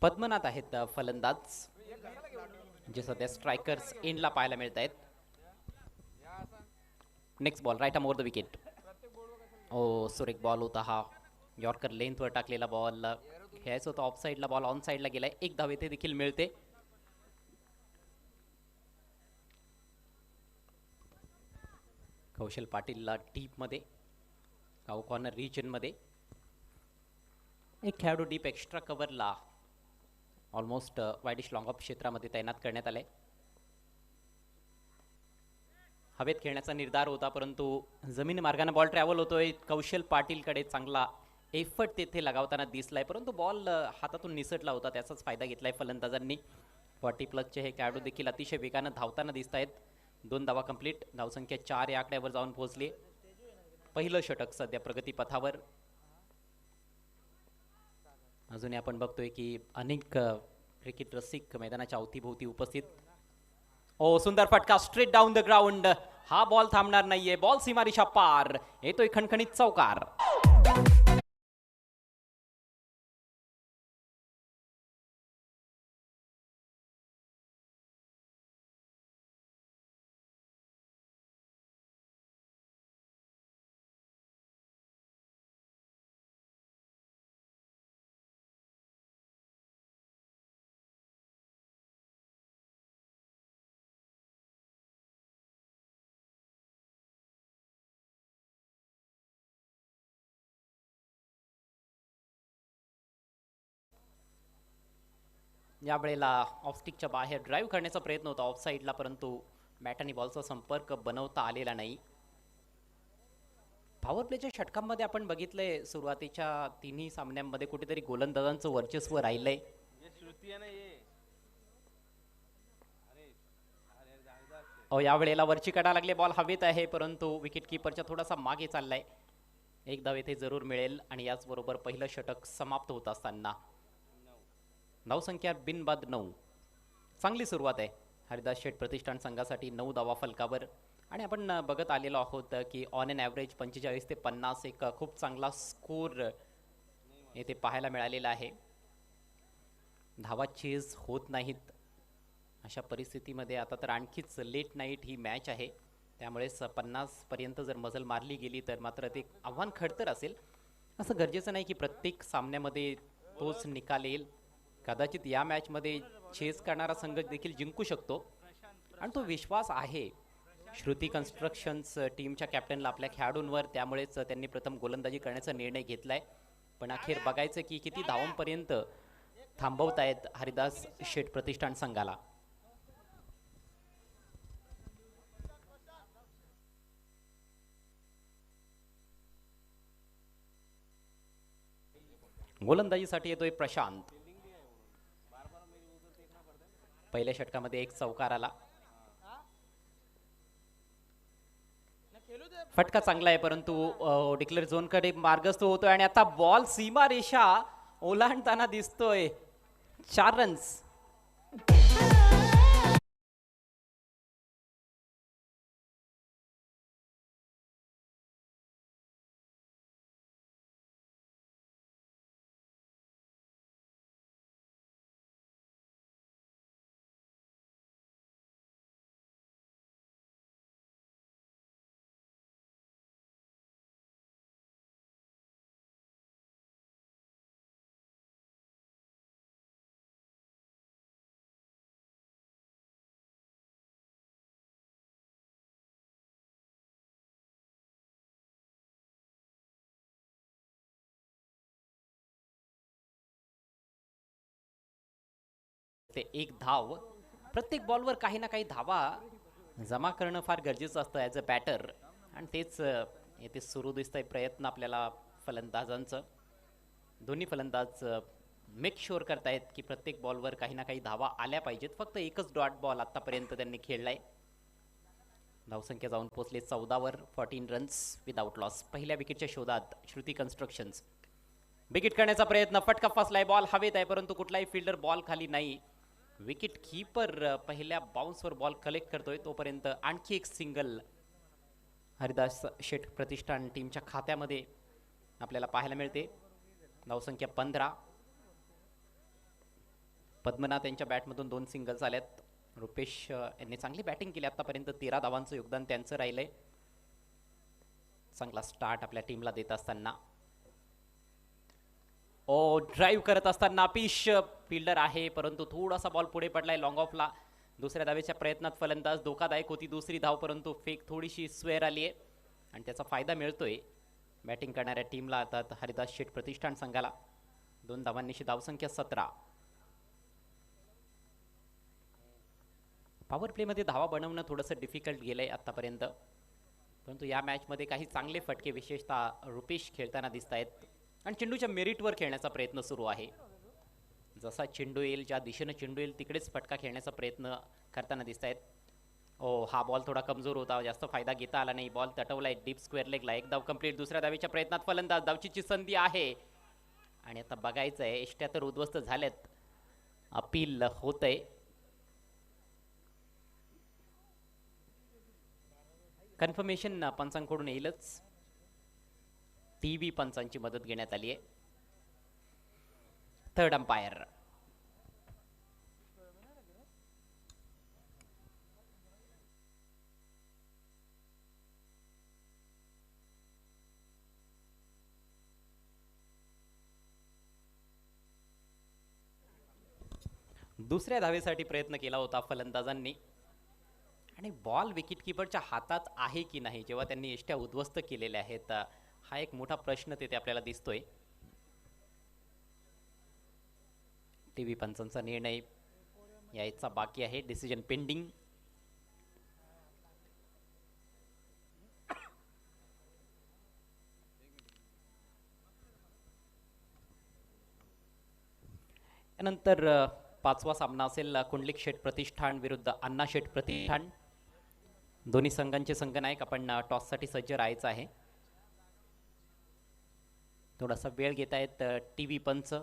पद्मनाथ आहेत फलंदाज, जे सध्या स्ट्रायकर्स एंडला पाहायला मिळत आहेत. Next ball right more the wicket. ओ सुरेख बॉल होता हा. यॉर्कर लेंथवर टाकलेला बॉल खेळायचा होता ऑफ साईडला, बॉल ऑन साईडला गेलाय. एक धाव येथे देखील मिळते. कौशल पाटीलला डीप मध्ये, काऊ कॉर्नर रिजन मध्ये एक खेळाडू डीप एक्स्ट्रा कव्हरला ऑलमोस्ट वाईडिश लॉंग ऑफ क्षेत्रामध्ये तैनात करण्यात आले. हवेत खेळण्याचा निर्धार होता, परंतु जमीन मार्गाने बॉल ट्रॅव्हल होतोय. कौशल पाटीलकडे चांगला एफर्ट तेथे लगावताना दिसलाय, परंतु बॉल हातातून निसटला होता. त्याचाच फायदा घेतलाय फलंदाजांनी. 40+ हे खेळाडू देखील अतिशय वेगानं धावताना दिसत आहेत. 2 धावा कंप्लीट, धावसंख्या 4 या आकड्यावर जाऊन पोहोचली. पहिलं षटक सध्या प्रगतीपथावर. अजूनही आपण बघतोय की अनेक क्रिकेट रसिक मैदानाच्या अवतीभोवती उपस्थित. ओ सुंदर फटका स्ट्रेट डाऊन द ग्राउंड. हा बॉल थांबणार नाहीये, बॉल सीमारेषा पार. येतोय खणखणीत चौकार. या वेळेला ऑफस्टिकच्या बाहेर ड्राईव्ह करण्याचा प्रयत्न होता ऑफ साईडला, परंतु बॅट आणि बॉलचा संपर्क बनवता आलेला नाही. पॉवर प्लेच्या षटकांमध्ये आपण बघितलंय सुरुवातीच्या तिन्ही सामन्यांमध्ये कुठेतरी गोलंदाजांचं वर्चस्व राहिलंय. या वेळेला वरची कडा लागले, बॉल हवेत आहे, परंतु विकेट किपरच्या थोडासा मागे चाललाय. एक धाव येथे जरूर मिळेल आणि याचबरोबर पहिलं षटक समाप्त होत असताना धावसंख्या बिनबाद 9. चांगली सुरुवात आहे हरिदास शेठ प्रतिष्ठान संघासाठी. 9 धावा फलकावर आणि आपण बघत आलेलो आहोत की ऑन एन ॲव्हरेज 45 ते 50 एक खूप चांगला स्कोर येथे पाहायला मिळालेला आहे. धावा चेज होत नाहीत अशा परिस्थितीमध्ये. आता तर आणखीच लेट नाईट ही मॅच आहे, त्यामुळेच 50 पर्यंत जर मजल मारली गेली तर मात्र ते आव्हान खडतर असेल. असं गरजेचं नाही की प्रत्येक सामन्यामध्ये तोच निकाल येईल. कदाचित या मॅचमध्ये चेस करणारा संघ देखील जिंकू शकतो आणि तो विश्वास आहे श्रुती कन्स्ट्रक्शन्स टीमच्या कॅप्टनला आपल्या खेळाडूंवर. त्यामुळेच त्यांनी प्रथम गोलंदाजी करण्याचा निर्णय घेतलाय. पण अखेर बघायचं की किती धावांपर्यंत थांबवतायत हरिदास शेठ प्रतिष्ठान संघाला. गोलंदाजीसाठी येतोय प्रशांत. पहिल्या षटकामध्ये एक चौकार आला. फटका चांगला आहे, परंतु डिक्लेअर झोनकडे मार्गस्थ होतोय आणि आता बॉल सीमा रेषा ओलांडताना दिसतोय. 4 रन्स. ते एक धाव. प्रत्येक बॉलवर काही ना काही धावा जमा करणं फार गरजेचं असतं ॲज अ बॅटर, आणि तेच येथे सुरू दिसतंय प्रयत्न आपल्याला फलंदाजांचं. दोन्ही फलंदाज मेक शुअर करतायत की प्रत्येक बॉलवर काही ना काही धावा आल्या पाहिजेत. फक्त एकच डॉट बॉल आतापर्यंत त्यांनी खेळलाय. धावसंख्या जाऊन पोहोचले 14वर. 14 रन्स विदाउट लॉस. पहिल्या विकेटच्या शोधात श्रुती कन्स्ट्रक्शन्स. विकेट करण्याचा प्रयत्न, फटका फसलाय, बॉल हवेत आहे, परंतु कुठलाही फिल्डर बॉल खाली नाही. विकेट कीपर पहिल्या बाउन्सवर बॉल कलेक्ट करतोय. तोपर्यंत आणखी एक सिंगल हरिदास शेठ प्रतिष्ठान टीमच्या खात्यामध्ये आपल्याला पाहायला मिळते. धावसंख्या 15. पद्मनाथ यांच्या बॅटमधून 2 सिंगल्स आल्यात. रुपेश यांनी चांगली बॅटिंग केली आतापर्यंत. 13 धावांचं योगदान त्यांचं राहिलंय. चांगला स्टार्ट आपल्या टीमला देत असताना ड्राईव्ह करत असताना पीश फिल्डर आहे, परंतु थोडासा बॉल पुढे पडलाय लॉंग ऑफला. दुसऱ्या धावेच्या प्रयत्नात फलंदाज. धोकादायक होती दुसरी धाव, परंतु फेक थोडीशी स्वेअर आली आहे आणि त्याचा फायदा मिळतोय बॅटिंग करणाऱ्या टीमला. आता हरिदास शेठ प्रतिष्ठान संघाला 2 धावांनीशी धावसंख्या 17. पॉवर प्लेमध्ये धावा बनवणं थोडंसं डिफिकल्ट गेलंय आतापर्यंत, परंतु या मॅचमध्ये काही चांगले फटके विशेषतः रुपेश खेळताना दिसत आहेत आणि चेंडूच्या मेरिटवर खेळण्याचा प्रयत्न सुरू आहे. जसा चेंडू येईल, ज्या दिशेनं चेंडू येईल तिकडेच फटका खेळण्याचा प्रयत्न करताना दिसत आहेत. हा बॉल थोडा कमजोर होता, जास्त फायदा घेता आला नाही. बॉल तटवलाय डीप स्क्वेअर लेगला. 1 धाव कंप्लीट. दुसऱ्या धावेच्या प्रयत्नात फलंदाज. धावचीची संधी आहे आणि आता बघायचं आहे, एष्ट्या तर उद्ध्वस्त झाल्यात. अपील होतंय. कन्फर्मेशन पंचांकडून येईलच. टीव्ही पंचांची मदत घेण्यात आली आहे. Third umpire. दुसऱ्या धावेसाठी प्रयत्न केला होता फलंदाजांनी आणि बॉल विकेट कीपरच्या हातात आहे की नाही जेव्हा त्यांनी एष्ट्या उद्ध्वस्त केलेल्या आहेत, हा एक मोठा प्रश्न तिथे आपल्याला दिसतोय. टीव्ही पंचांचा निर्णय यायचा बाकी आहे. Decision pending. यानंतर 5वा सामना असेल कुंडलिक शेठ प्रतिष्ठान विरुद्ध अण्णा शेठ प्रतिष्ठान. दोन्ही संघांचे संघनायक. आपण टॉससाठी सज्ज राहायचं आहे. थोडासा वेळ घेत आहेत टीव्ही पंच.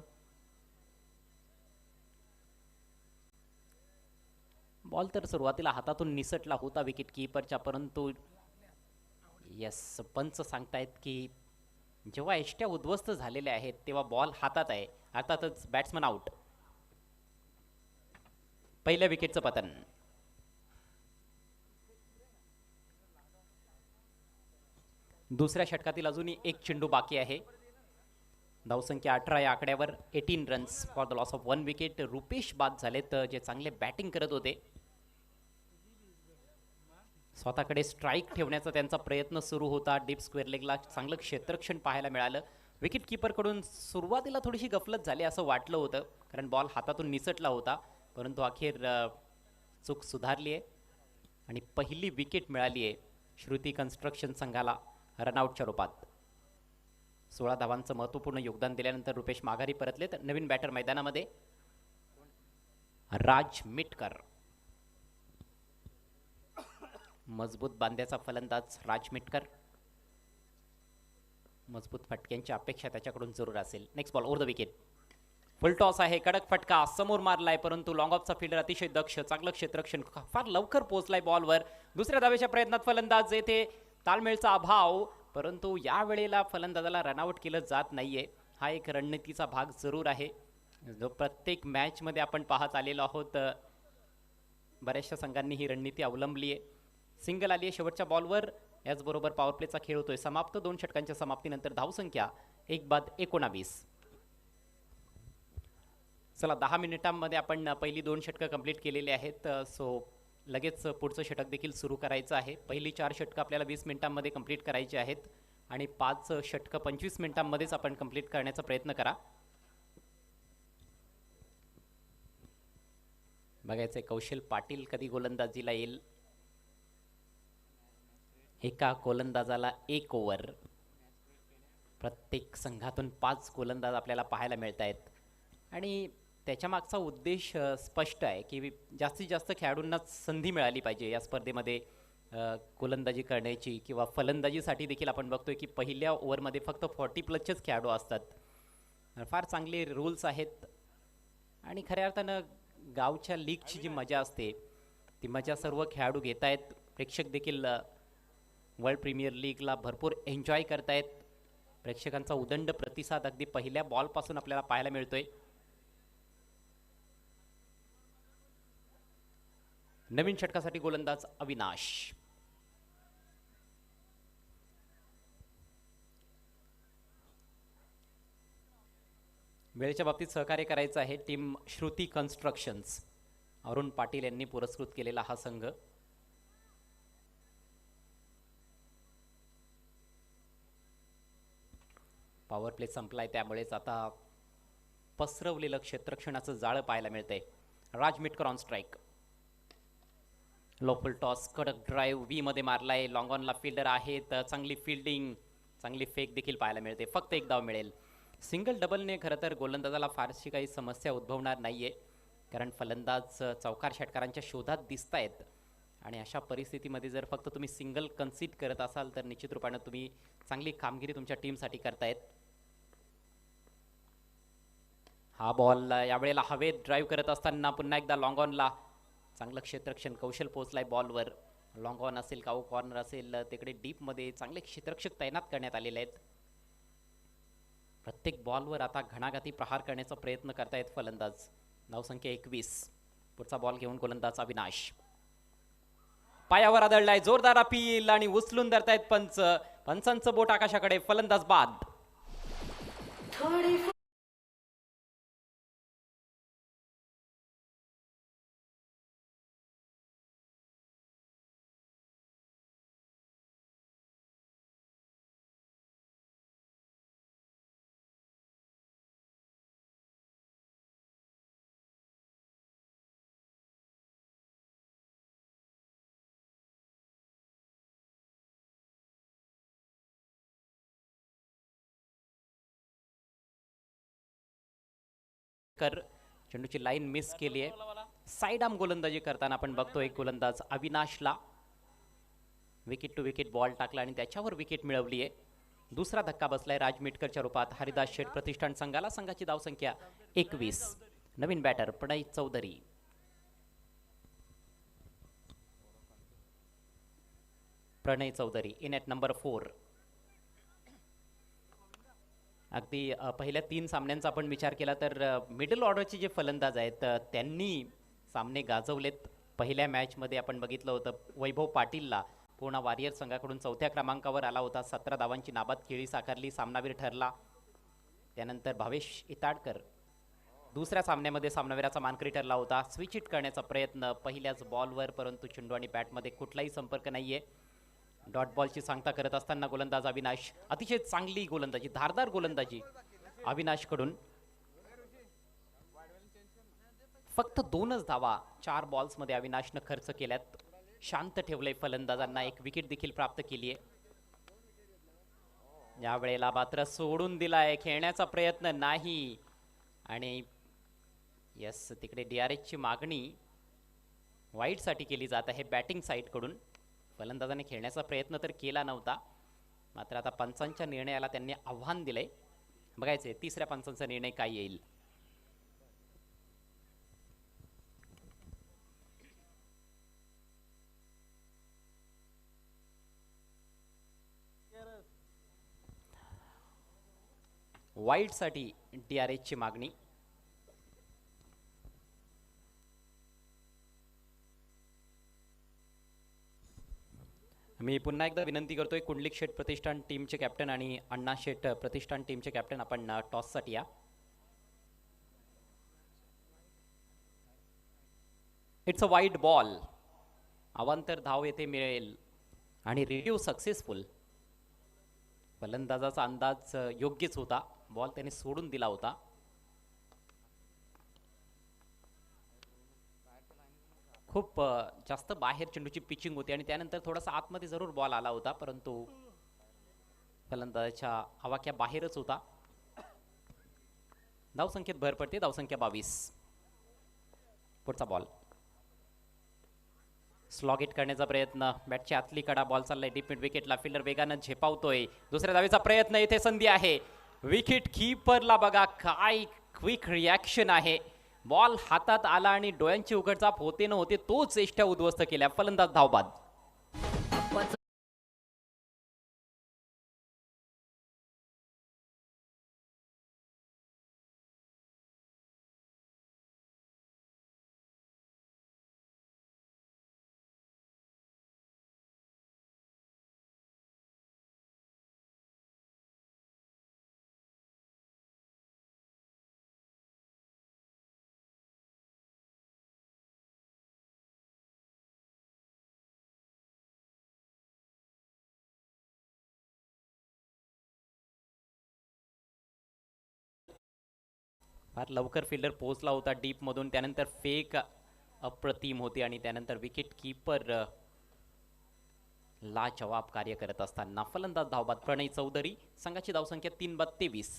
बॉल तर सुरुवातीला हातातून निसटला होता विकेट कीपरच्या, परंतु यस पंच सांगतायत की जेव्हा एष्ट्या उद्ध्वस्त झालेल्या आहेत तेव्हा बॉल हातात आहे, अर्थातच बॅट्समन आउट. पहिल्या विकेटचं पतन. दुसऱ्या षटकातील अजूनही 1 चेंडू बाकी आहे. धावसंख्या 18 या आकड्यावर. 18 runs for the loss of 1 wicket. Rupesh बाद झालेत जे चांगले बॅटिंग करत होते. स्वतःकडे स्ट्राईक ठेवण्याचा त्यांचा प्रयत्न सुरू होता. डीप स्क्वेअर लेगला चांगलं क्षेत्ररक्षण पाहायला मिळालं. विकेट कीपरकडून सुरुवातीला थोडीशी गफलत झाली असं वाटलं होतं, कारण बॉल हातातून निसटला होता, परंतु अखेर चूक सुधारली आहे आणि पहिली विकेट मिळाली आहे श्रुती कन्स्ट्रक्शन संघाला रनआउटच्या रूपात. 16 धावांचं महत्त्वपूर्ण योगदान दिल्यानंतर रुपेश माघारी परतले. तर नवीन बॅटर मैदानामध्ये राज मिटकर. मजबूत बांध्याचा फलंदाज राज मिटकर. मजबूत फटक्यांची अपेक्षा त्याच्याकडून जरूर असेल. Next ball over the wicket. Full toss आहे. कडक फटका समोर मारलाय, परंतु लॉंग ऑफचा फिल्डर अतिशय दक्ष. चांगलं क्षेत्ररक्षण. फार लवकर पोहोचलाय बॉलवर. दुसऱ्या धावेच्या प्रयत्नात फलंदाज. येथे ताळमेळचा अभाव, परंतु या वेळेला फलंदाजाला रनआउट केलं जात नाहीये. हा एक रणनीतीचा भाग जरूर आहे जो प्रत्येक मॅचमध्ये आपण पाहत आलेलो आहोत. बऱ्याचशा संघांनी ही रणनीती अवलंबली आहे. सिंगल आली आहे शेवटच्या बॉलवर. याचबरोबर पॉवर प्लेचा खेळ होतोय समाप्त. 2 षटकांच्या समाप्तीनंतर धावसंख्या 1 बाद 19. चला 10 मिनिटांमध्ये आपण पहिली 2 षटकं कंप्लीट केलेली आहेत. सो लगेच पुढचं षटक देखील सुरू करायचं आहे. पहिली 4 षटकं आपल्याला 20 मिनिटांमध्ये कंप्लीट करायची आहेत आणि 5 षटकं 25 मिनिटांमध्येच आपण कंप्लीट करण्याचा प्रयत्न करा. बघायचंय कौशल पाटील कधी गोलंदाजीला येईल. एका गोलंदाजाला 1 ओव्हर. प्रत्येक संघातून 5 गोलंदाज आपल्याला पाहायला मिळत आहेत आणि त्याच्या मागचा उद्देश स्पष्ट आहे की जास्तीत जास्त खेळाडूंना संधी मिळाली पाहिजे या स्पर्धेमध्ये गोलंदाजी करण्याची किंवा फलंदाजीसाठी देखील. आपण बघतोय की पहिल्या ओव्हरमध्ये फक्त 40+ खेळाडू असतात. फार चांगले रूल्स आहेत आणि खऱ्या अर्थानं गावच्या लीगची जी मजा असते ती मजा सर्व खेळाडू घेत आहेत. प्रेक्षक देखील वर्ल्ड प्रीमियर लीगला भरपूर एन्जॉय करतायत. प्रेक्षकांचा उदंड प्रतिसाद अगदी पहिल्या बॉलपासून आपल्याला पाहायला मिळतोय. नवीन षटकासाठी गोलंदाज अविनाश. वेळेच्या बाबतीत सहकार्य करायचं आहे टीम श्रुती कन्स्ट्रक्शन्स. अरुण पाटील यांनी पुरस्कृत केलेला हा संघ. पॉवर प्ले संपलाय, त्यामुळेच आता पसरवलेलं क्षेत्ररक्षणाचं जाळं पाहायला मिळतंय. राज मिटकर ऑन स्ट्राईक. लोफुल टॉस, कडक ड्राईव्ह व्ही मध्ये मारलाय. लॉंग ऑनला फिल्डर आहेत, चांगली फिल्डिंग, चांगली फेक देखील पाहायला मिळते. फक्त एक धाव मिळेल. सिंगल डबलने खरं तर गोलंदाजाला फारशी काही समस्या उद्भवणार नाहीये, कारण फलंदाज चौकार षटकारांच्या शोधात दिसत आहेत. आणि अशा परिस्थितीमध्ये जर फक्त तुम्ही सिंगल कन्सीड करत असाल तर निश्चित रूपाने तुम्ही चांगली कामगिरी तुमच्या टीमसाठी करतायत. हा बॉल यावेळेला हवेत ड्राईव्ह करत असताना पुन्हा एकदा लॉंग ऑनला चांगलं क्षेत्ररक्षण कौशल पोहोचलाय बॉलवर. लॉंग ऑन असेल, काऊ कॉर्नर असेल, तिकडे डीपमध्ये चांगले क्षेत्ररक्षक तैनात करण्यात आलेले आहेत. प्रत्येक बॉलवर आता घणाघाती प्रहार करण्याचा प्रयत्न करतायत फलंदाज. धावसंख्या 21. पुढचा बॉल घेऊन गोलंदाज अविनाश. पायावर आदळलाय, जोरदार अपील आणि उचलून धरतायत पंच. पंचांचं बोट आकाशाकडे. फलंदाज बाद. कर चेंडूची लाईन मिस केली आहे. साइड आर्म गोलंदाजी करताना आपण बघतो एक गोलंदाज अविनाशला विकेट टू विकेट बॉल टाकला आणि त्याच्यावर विकेट मिळवली आहे. दुसरा धक्का बसलाय राज मिटकरच्या रूपात हरिदास शेठ प्रतिष्ठान संघाला. संघाची धावसंख्या 21. नवीन batter Pranay Chaudhari. Pranay Chaudhari in at number 4. अगदी पहिल्या 3 सामन्यांचा आपण विचार केला तर मिडल ऑर्डरचे जे फलंदाज आहेत त्यांनी सामने गाजवलेत. पहिल्या मॅचमध्ये आपण बघितलं होतं वैभव पाटीलला पूर्ण वारियर संघाकडून 4थ्या क्रमांकावर आला होता. 17 धावांची नाबाद खेळी साकारली, सामनावीर ठरला. त्यानंतर भावेश इताडकर दुसऱ्या सामन्यामध्ये सामनावीराचा मानकरी ठरला होता. स्विच हिट करण्याचा प्रयत्न पहिल्याच बॉलवर, परंतु चेंडू आणि बॅटमध्ये कुठलाही संपर्क नाहीये. डॉट बॉलची सांगता करत असताना गोलंदाज अविनाश. अतिशय चांगली गोलंदाजी, धारदार गोलंदाजी अविनाशकडून. फक्त 2च धावा 4 बॉल्समध्ये अविनाशनं खर्च केल्यात. शांत ठेवलंय फलंदाजांना. एक विकेट देखील प्राप्त केली आहे. यावेळेला मात्र सोडून दिलाय, खेळण्याचा प्रयत्न नाही. आणि यस, तिकडे DRSची मागणी वाईडसाठी केली जात आहे बॅटिंग साईडकडून. फलंदाजाने खेळण्याचा प्रयत्न तर केला नव्हता, मात्र आता पंचांच्या निर्णयाला त्यांनी आव्हान दिलंय. बघायचंय तिसऱ्या पंचांचा निर्णय काय येईल. वाईडसाठी DRSची मागणी. मी पुन्हा एकदा विनंती करतोय कुंडलिक शेठ प्रतिष्ठान टीमचे कॅप्टन आणि अण्णा शेठ प्रतिष्ठान टीमचे कॅप्टन, आपण टॉससाठी या. It's a wide ball. अवांतर धाव येथे मिळेल आणि रिव्ह्यू सक्सेसफुल. फलंदाजाचा अंदाज योग्यच होता, बॉल त्याने सोडून दिला होता. खूप जास्त बाहेर चेंडूची पिचिंग होती आणि त्यानंतर थोडासा आतमध्ये जरूर बॉल आला होता, परंतु फलंदाजाच्या आवाक्या बाहेरच होता. धावसंख्येत भर पडते, धावसंख्या 22. पुढचा बॉल स्लॉग हिट करण्याचा प्रयत्न. बॅटची आतली कडा, बॉल चाललाय डीप मिड विकेटला. फिल्डर वेगानं झेपावतोय. दुसऱ्या धावेचा प्रयत्न, इथे संधी आहे. विकेट कीपरला बघा काय क्विक रिॲक्शन आहे. बॉल हातात आला आणि डोळ्यांची उघडझाप होते न होते तोच एष्ट्या उद्ध्वस्त केल्या. फलंदाज धावबाद. फार लवकर फिल्डर पोहोचला होता डीप मधून, त्यानंतर फेक अप्रतिम होती आणि त्यानंतर विकेट कीपर लाजवाब कार्य करत असताना फलंदाज धावबाद प्रणय चौधरी. संघाची धावसंख्या 3/23.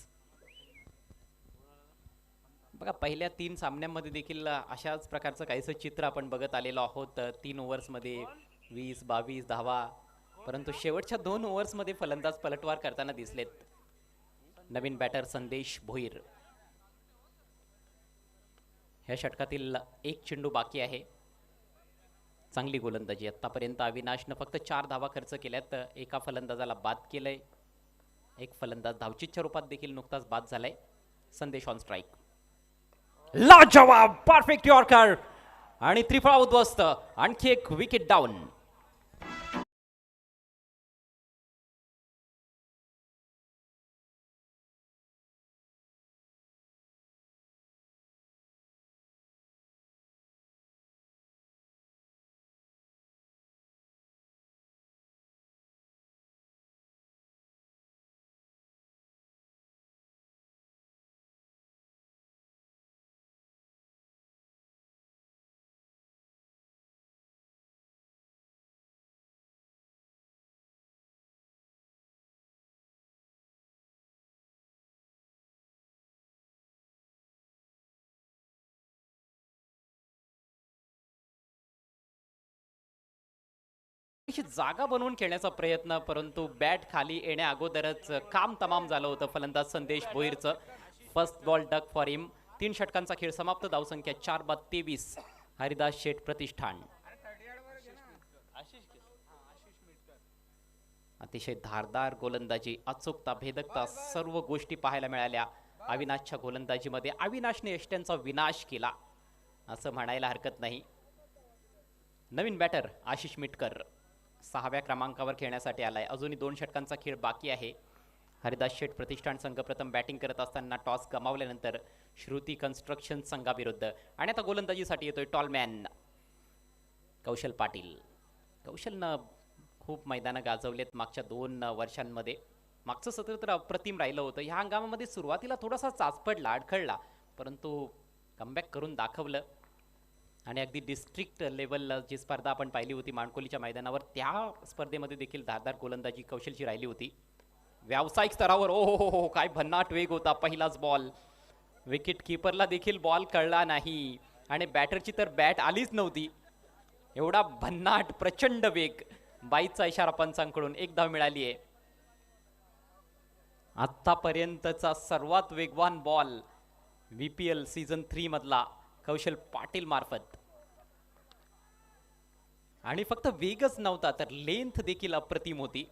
बघा पहिल्या 3 सामन्यांमध्ये देखील अशाच प्रकारचं काहीसं चित्र आपण बघत आलेलो आहोत. 3 ओव्हर्समध्ये 20-22 धावा, परंतु शेवटच्या 2 ओव्हर्समध्ये फलंदाज पलटवार करताना दिसलेत. नवीन बॅटर संदेश भोईर. ह्या षटकातील एक चेंडू बाकी आहे. चांगली गोलंदाजी आतापर्यंत अविनाशनं फक्त 4 धावा खर्च केल्यात. एका फलंदाजाला बाद केलंय. एक फलंदाज धावचीच्या रूपात देखील नुकताच बाद झालाय. संदेश ऑन स्ट्राइक. लाजवाब परफेक्ट यॉर्कर आणि त्रिफळा उद्ध्वस्त. आणखी एक विकेट डाऊन. जागा बनवून खेळण्याचा प्रयत्न, परंतु बॅट खाली येण्या अगोदरच काम तमाम झालं होतं फलंदाज संदेश भोईरचं. फर्स्ट बॉल डक फॉर हिम. 3 षटकांचा खेळ समाप्त. धावसंख्या 4/23. हरिदास शेठ प्रतिष्ठान. अतिशय धारदार गोलंदाजी, अचूकता, भेदकता सर्व गोष्टी पाहायला मिळाल्या अविनाशच्या गोलंदाजीमध्ये. अविनाशने यष्ट्यांचा विनाश केला असं म्हणायला हरकत नाही. नवीन बॅटर आशिष मिटकर 6व्या क्रमांकावर खेळण्यासाठी आलाय. अजूनही 2 षटकांचा खेळ बाकी आहे. हरिदास शेठ प्रतिष्ठान संघ प्रथम बॅटिंग करत असताना टॉस गमावल्यानंतर श्रुती कन्स्ट्रक्शन संघाविरुद्ध. आणि आता गोलंदाजीसाठी येतोय टॉलमॅन कौशल पाटील. कौशलनं खूप मैदानं गाजवलेत मागच्या 2 वर्षांमध्ये. मागचं सत्र तर अप्रतिम राहिलं होतं. ह्या हंगामामध्ये सुरुवातीला थोडासा चाचपडला, अडखळला, परंतु कमबॅक करून दाखवलं. आणि अगदी डिस्ट्रिक्ट लेवल जी स्पर्धा आपण पाहिली होती माणकोलीच्या मैदानावर, त्या स्पर्धेमध्ये देखील धारदार गोलंदाजी कौशलची राहिली होती. व्यावसायिक स्तरावर ओ हो, काय भन्नाट वेग होता. पहिलाच बॉल, विकेट किपरला देखील बॉल कळला नाही आणि बॅटरची तर बॅट आलीच नव्हती. एवढा भन्नाट प्रचंड वेग. 22चा इशारा पंचांकडून. 1 धाव मिळाली आहे. आतापर्यंतचा सर्वात वेगवान बॉल VPL सीझन 3 मधला कौशल पाटील मार्फत. आणि फक्त वेगच नव्हता तर लेंथ देखील अप्रतिम होती.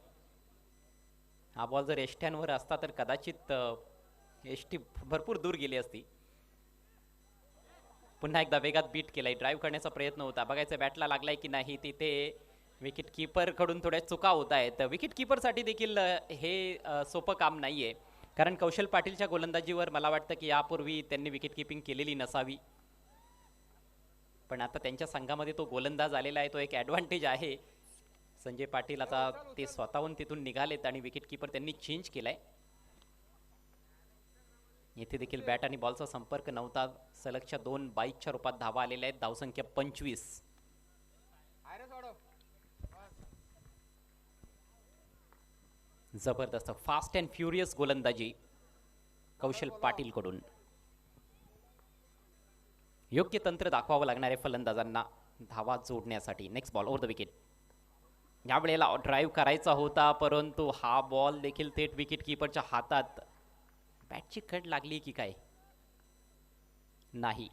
हा बॉल जर एष्ट्यांवर असता तर कदाचित एष्टी भरपूर दूर गेली असती. पुन्हा एकदा वेगात बीट केलाय. ड्राईव्ह करण्याचा प्रयत्न होता. बघायचं बॅटला लागलाय की नाही. तिथे विकेट कीपर कडून थोड्या चुका होत आहेत. विकेट कीपरसाठी देखील हे सोपं काम नाहीये, कारण कौशल पाटीलच्या गोलंदाजीवर मला वाटतं की यापूर्वी त्यांनी विकेट कीपिंग केलेली नसावी. पण आता त्यांच्या संघामध्ये तो गोलंदाज आलेला आहे, तो एक ॲडव्हान्टेज आहे. संजय पाटील आता ते स्वतःहून तिथून निघालेत आणि विकेट कीपर त्यांनी चेंज केलाय. येथे देखील बॅट आणि बॉलचा संपर्क नव्हता. सलगच्या 2 22च्या रूपात धावा आलेल्या आहेत. धावसंख्या 25. जबरदस्त फास्ट अँड फ्युरियस गोलंदाजी कौशल पाटील कडून. योग्य तंत्र दाखवावं लागणार आहे फलंदाजांना धावा जोडण्यासाठी. Next ball over the wicket. यावेळेला ड्राईव्ह करायचा होता, परंतु हा बॉल देखील थेट विकेट कीपरच्या हातात. बॅटची कट लागली की काय नाही.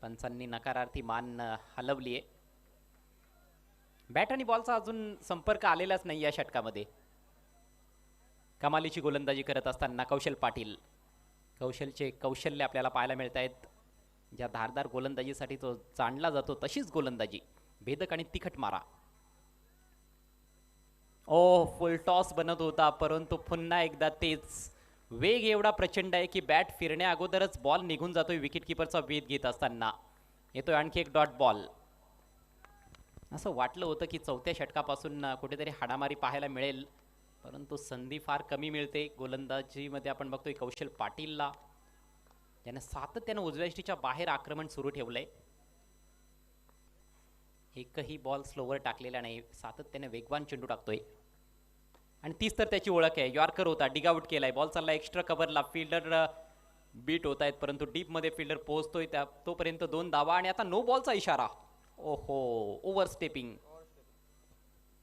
पंचांनी नकारार्थी मान हलवली आहे. बॅट आणि बॉलचा अजून संपर्क आलेलाच नाही या षटकामध्ये. कमालीची गोलंदाजी करत असताना कौशल पाटील. कौशलचे कौशल्य आपल्याला पाहायला मिळत आहेत. ज्या धारदार गोलंदाजीसाठी तो जाणला जातो तशीच गोलंदाजी, भेदक आणि तिखट मारा. ओ फुल टॉस बनत होता, परंतु पुन्हा एकदा तेच. वेग एवढा प्रचंड आहे की बॅट फिरण्या अगोदरच बॉल निघून जातोय विकेट कीपरचा वेध घेत असताना. येतोय आणखी एक डॉट बॉल. असं वाटलं होतं की 4थ्या षटकापासून कुठेतरी हाडामारी पाहायला मिळेल, परंतु संधी फार कमी मिळते. गोलंदाजीमध्ये आपण बघतोय कौशल पाटीलला, त्याने सातत्यानं उजव्या यष्टीच्या बाहेर आक्रमण सुरू ठेवलंय. एकही बॉल स्लोवर टाकलेला नाही, सातत्याने वेगवान चेंडू टाकतोय आणि तीच तर त्याची ओळख आहे. यॉर्कर होता, डिग आउट केलाय, बॉल चालला एक्स्ट्रा कव्हरला, फिल्डर बीट होत आहेत परंतु डीप मध्ये फिल्डर पोहोचतोय त्या तोपर्यंत 2 धावा आणि आता नो बॉलचा इशारा. ओहो, ओव्हर स्टेपिंग.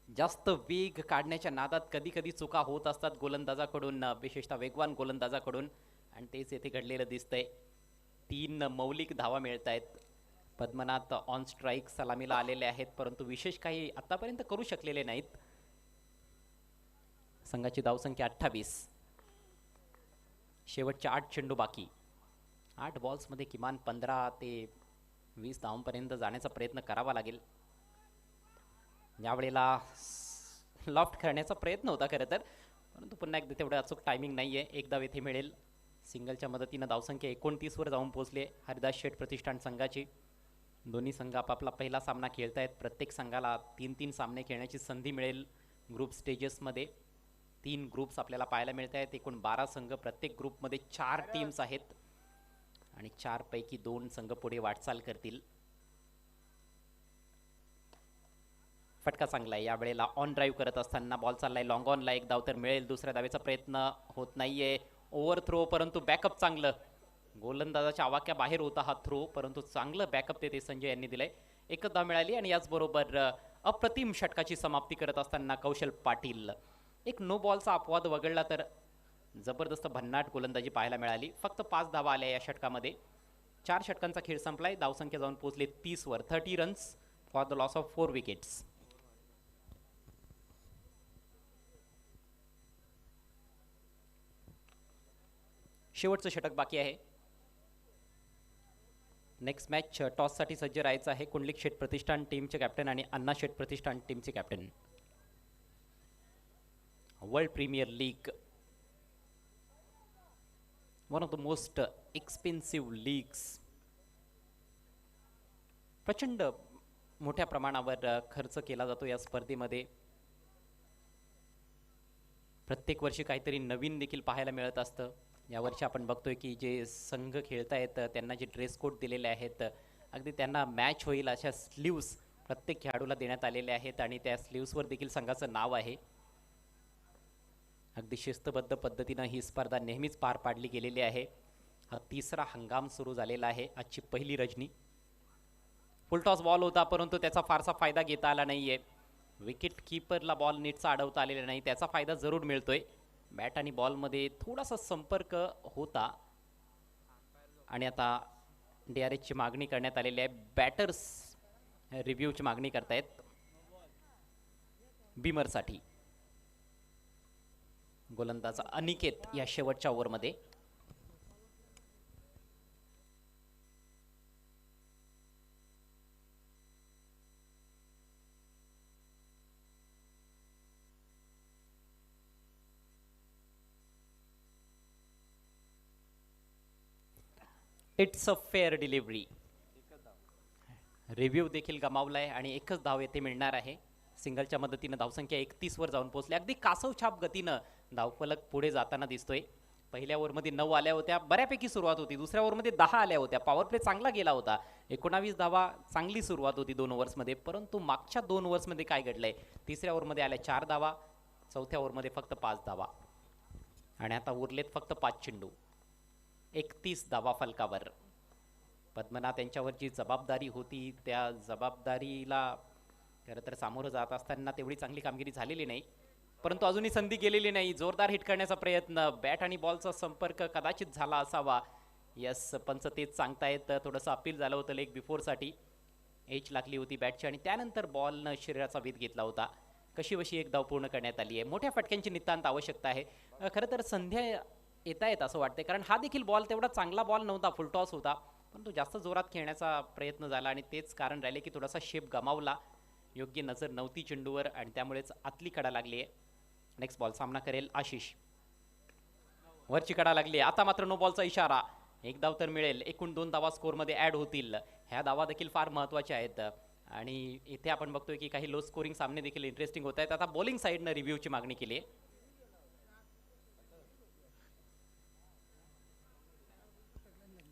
जास्त वेग काढण्याच्या नादात कधी कधी चुका होत असतात गोलंदाजाकडून, विशेषतः वेगवान गोलंदाजाकडून, आणि तेच येथे घडलेलं दिसतंय. 3 मौलिक धावा मिळत आहेत. पद्मनाथ ऑन स्ट्राईक सलामीला आलेले आहेत परंतु विशेष काही आतापर्यंत करू शकलेले नाहीत. संघाची धावसंख्या 28. शेवटचे 8 चेंडू बाकी. 8 बॉल्समध्ये किमान 15 ते 20 धावांपर्यंत जाण्याचा प्रयत्न करावा लागेल. यावेळेला लॉफ्ट करण्याचा प्रयत्न होता खरं तर, परंतु पुन्हा एकदा तेवढं अचूक टायमिंग नाही आहे. एक धाव येथे मिळेल. सिंगलच्या मदतीनं धावसंख्या 29 वर जाऊन पोहोचले हरिदास शेठ प्रतिष्ठान संघाची. दोन्ही संघ आपापला पहिला सामना खेळतायत. प्रत्येक संघाला 3-3 सामने खेळण्याची संधी मिळेल. ग्रुप स्टेजेसमध्ये 3 ग्रुप्स आपल्याला पाहायला मिळत आहेत. एकूण 12 संघ, प्रत्येक ग्रुपमध्ये 4 टीम्स आहेत आणि 4 पैकी 2 संघ पुढे वाटचाल करतील. फटका चांगला आहे. यावेळेला ऑन ड्राईव्ह करत असताना बॉल चाललाय लॉंग ऑनला, एक धाव तर मिळेल. दुसऱ्या धावेचा प्रयत्न होत नाहीये. ओव्हर थ्रो परंतु बॅकअप चांगलं. गोलंदाजाच्या आवाक्या बाहेर होता हा थ्रो परंतु चांगलं बॅकअप ते संजय यांनी दिलंय. एकच धाव मिळाली आणि याचबरोबर अप्रतिम षटकाची समाप्ती करत असताना कौशल पाटील. एक नो बॉलचा अपवाद वगळला तर जबरदस्त भन्नाट गोलंदाजी पाहायला मिळाली. फक्त 5 धावा आल्या या षटकामध्ये. 4 षटकांचा खेळ संपलाय. धावसंख्या जाऊन पोहोचले 30 वर. 30 runs for the loss of 4 wickets. शेवटचं षटक बाकी आहे. नेक्स्ट मॅच टॉससाठी सज्ज राहायचं आहे. कुंडलिक शेठ प्रतिष्ठान टीमचे कॅप्टन आणि अण्णा शेठ प्रतिष्ठान टीमचे captain. World premier league, one of the most expensive leagues. प्रचंड मोठ्या प्रमाणावर खर्च केला जातो या स्पर्धेमध्ये. प्रत्येक वर्षी काहीतरी नवीन देखील पाहायला मिळत असतं. यावर्षी आपण बघतोय की जे संघ खेळतायत त्यांना जे ड्रेस कोड दिलेले आहेत, अगदी त्यांना मॅच होईल अशा स्लीव्स प्रत्येक खेळाडूला देण्यात आलेले आहेत आणि त्या स्लीव्सवर देखील संघाचं नाव आहे. अगदी शिस्तबद्ध पद्धतीनं ही स्पर्धा नेहमीच पार पाडली गेलेली आहे. हा 3रा हंगाम सुरू झालेला आहे. आजची पहिली रजनी. फुलटॉस बॉल होता परंतु त्याचा फारसा फायदा घेता आला नाहीये. विकेट कीपरला बॉल नीटचा अडवता आलेला नाही. त्याचा फायदा जरूर मिळतोय. बॅट आणि बॉलमध्ये थोडासा संपर्क होता आणि आता DRSची मागणी करण्यात आलेली आहे. बॅटर्स रिव्ह्यूची मागणी करतायत बीमरसाठी. गोलंदाज अनिकेत या शेवटच्या ओव्हरमध्ये. It's a fair delivery. Review देखील गमावलाय आणि एकच धाव येथे मिळणार आहे. सिंगलच्या मदतीनं धावसंख्या 31 वर जाऊन पोहोचली. अगदी कासवछाप गतीनं धावफलक पुढे जाताना दिसतोय. पहिल्या ओव्हरमध्ये 9 आल्या होत्या, बऱ्यापैकी सुरुवात होती. दुसऱ्या ओव्हरमध्ये 10 आल्या होत्या. पॉवर प्ले चांगला गेला होता. 19 धावा, चांगली सुरुवात होती 2 ओव्हर्समध्ये. परंतु मागच्या 2 ओव्हर्समध्ये काय घडलंय? तिसऱ्या ओव्हरमध्ये आल्या 4 धावा, चौथ्या ओव्हरमध्ये फक्त 5 धावा आणि आता उरलेत फक्त 5 चेंडू. 31 धावा फलकावर. पद्मनाथ यांच्यावर जी जबाबदारी होती त्या जबाबदारीला खरं तर सामोरं जात असताना तेवढी चांगली कामगिरी झालेली नाही. परंतु अजूनही संधी गेलेली नाही. जोरदार हिट करण्याचा प्रयत्न, बॅट आणि बॉलचा संपर्क कदाचित झाला असावा. यस, पंच तेच सांगतायत. थोडंसं अपील झालं होतं लेग बिफोरसाठी. एज लागली होती बॅटची आणि त्यानंतर बॉलनं शरीराचा वेध घेतला होता. कशीबशी एक धाव पूर्ण करण्यात आली आहे. मोठ्या फटक्यांची नितांत आवश्यकता आहे. खरं तर संध्या येता येत असं वाटतंय, कारण हा देखील बॉल तेवढा चांगला बॉल नव्हता, फुलटॉस होता. परंतु जास्त जोरात खेळण्याचा प्रयत्न झाला आणि तेच कारण राहिले की थोडासा शेप गमावला. योग्य नजर नव्हती चेंडूवर आणि त्यामुळेच आतली कडा लागली आहे. नेक्स्ट बॉल सामना करेल आशिष. वरची कडा लागली. आता मात्र नो बॉलचा इशारा. एक धाव तर मिळेल. एकूण 2 धावा स्कोरमध्ये ॲड होतील. ह्या धावा देखील फार महत्त्वाच्या आहेत आणि इथे आपण बघतोय की काही लो स्कोरिंग सामने देखील इंटरेस्टिंग होत आहेत. आता बॉलिंग साईडनं रिव्ह्यूची मागणी केली आहे.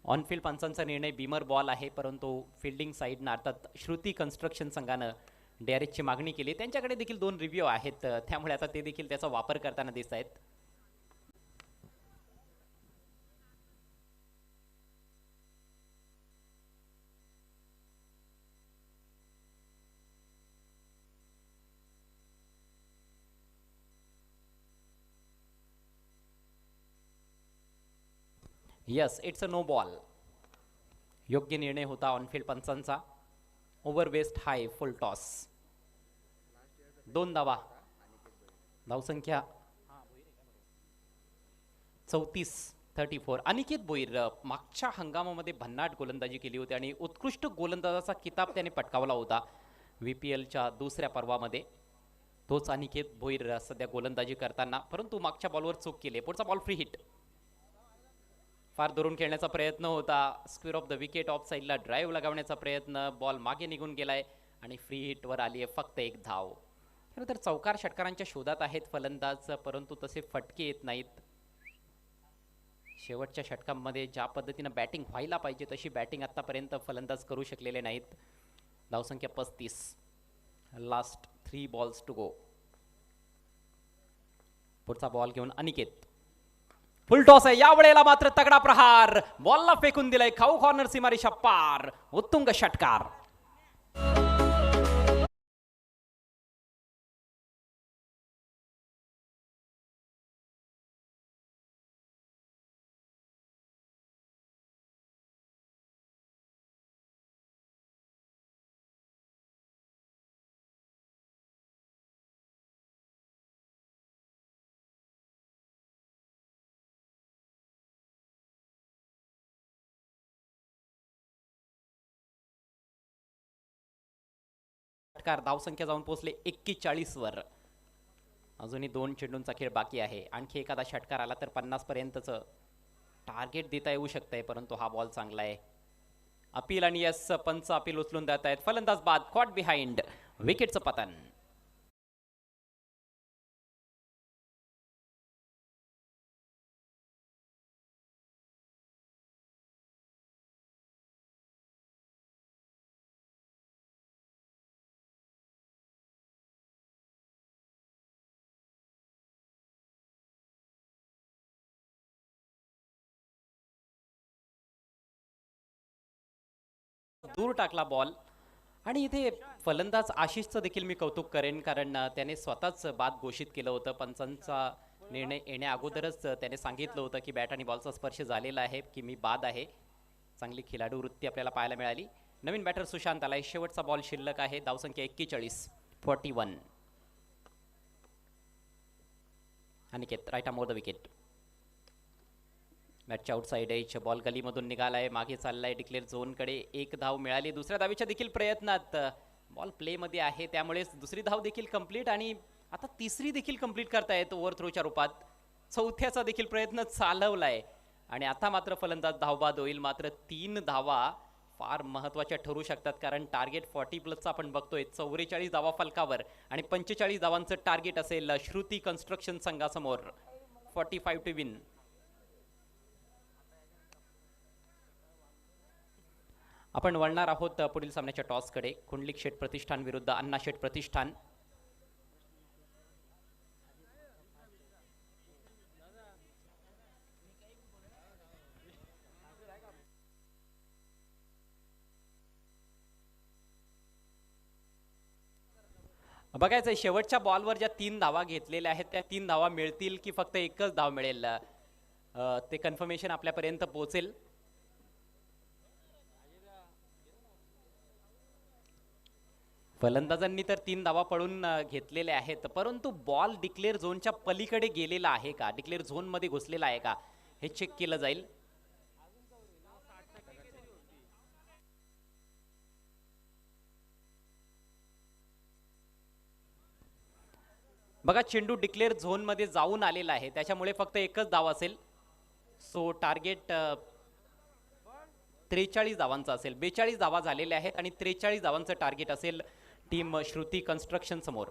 ऑनफिल्ड पंचांचा निर्णय बीमर बॉल आहे, परंतु फिल्डिंग साईडनं अर्थात श्रुती कन्स्ट्रक्शन संघानं DRSची मागणी केली. त्यांच्याकडे देखील 2 रिव्ह्यू आहेत, त्यामुळे आता ते देखील त्याचा वापर करताना दिसत आहेत. Yes, it's a no ball. योग्य निर्णय होता ऑनफिल्ड पंचांचा. Over waist high full toss. 2 धावा. धावसंख्या 34. अनिकेत भोईर मागच्या हंगामामध्ये भन्नाट गोलंदाजी केली होती आणि उत्कृष्ट गोलंदाजाचा किताब त्याने पटकावला होता VPLच्या दुसऱ्या पर्वामध्ये. तोच अनिकेत भोईर सध्या गोलंदाजी करताना, परंतु मागच्या बॉलवर चूक केली. पुढचा बॉल फ्री हिट. फार दुरून खेळण्याचा प्रयत्न होता. Square of the wicket of साईडला ड्राईव्ह लगावण्याचा प्रयत्न. बॉल मागे निघून गेलाय आणि फ्री हिटवर आली आहे फक्त 1 धाव. खरं तर चौकार षटकारांच्या शोधात आहेत फलंदाज, परंतु तसे फटके येत नाहीत. शेवटच्या षटकांमध्ये ज्या पद्धतीनं बॅटिंग व्हायला पाहिजे तशी बॅटिंग आतापर्यंत फलंदाज करू शकलेले नाहीत. धावसंख्या 35. Last 3 balls to go. पुढचा बॉल घेऊन अनिकेत. फुल टॉस आहे. या वेळेला मात्र तगडा प्रहार. बॉलला फेकून दिलाय खाऊ कॉर्नर सीमारेषा पार. उत्तुंग षटकार. धावसंख्या जाऊन पोहोचले 41 वर. अजूनही 2 चेंडूंचा खेळ बाकी आहे. आणखी एखादा षटकार आला तर 50 पर्यंतचं टार्गेट देता येऊ शकतंय, परंतु हा बॉल चांगला आहे. अपील आणि यस पंच अपील उचलून देत आहेत. फलंदाज बाद. Caught behind. विकेटचं पतन. दूर टाकला बॉल. आणि इथे फलंदाज आशिषचं देखील मी कौतुक करेन, कारण त्याने स्वतःच बाद घोषित केलं होतं. पंचांचा निर्णय येण्या अगोदरच त्याने सांगितलं होतं की बॅट आणि बॉलचा स्पर्श झालेला आहे, की मी बाद आहे. चांगली खिलाडू वृत्ती आपल्याला पाहायला मिळाली. नवीन बॅटर सुशांत आलाय. शेवटचा बॉल शिल्लक आहे. धावसंख्या 41. Aniket right more the wicket. मॅचच्या आउटसाइड एज. बॉल गलीमधून निघालाय, मागे चाललाय डिक्लेअर झोनकडे. 1 धाव मिळाली. दुसऱ्या धावेच्या देखील प्रयत्नात. बॉल प्लेमध्ये आहे, त्यामुळे दुसरी धाव देखील कंप्लीट आणि आता तिसरी देखील कंप्लीट करतायत ओव्हर थ्रोच्या रूपात. चौथ्याचा देखील प्रयत्न चालवलाय आणि आता मात्र फलंदाज धावबाद होईल. मात्र 3 धावा फार महत्त्वाच्या ठरू शकतात, कारण टार्गेट 40+ आपण बघतोय. 44 धावा फलकावर आणि 45 धावांचं टार्गेट असेल श्रुती कन्स्ट्रक्शन संघासमोर. 45 टू विन. आपण वळणार आहोत पुढील सामन्याच्या टॉसकडे. कुंडलिक शेठ प्रतिष्ठान विरुद्ध अण्णा शेठ प्रतिष्ठान. बघायचंय शेवटच्या बॉलवर ज्या 3 धावा घेतलेल्या आहेत त्या 3 धावा मिळतील की फक्त एकच धाव मिळेल, ते कन्फर्मेशन आपल्यापर्यंत पोहोचेल. फलंदाजांनी तर 3 धावा पळून घेतलेल्या आहेत, परंतु बॉल डिक्लेअर झोनच्या पलीकडे गेलेला आहे का, डिक्लेअर झोन मध्ये घुसलेला आहे का, हे चेक केलं जाईल. बघा चेंडू डिक्लेअर झोन मध्ये जाऊन आलेला आहे, त्याच्यामुळे फक्त एकच धाव असेल. सो टार्गेट 43 धावांचा असेल. 42 धावा झालेल्या आहेत आणि 43 धावांचं टार्गेट असेल टीम श्रुती कन्स्ट्रक्शन समोर.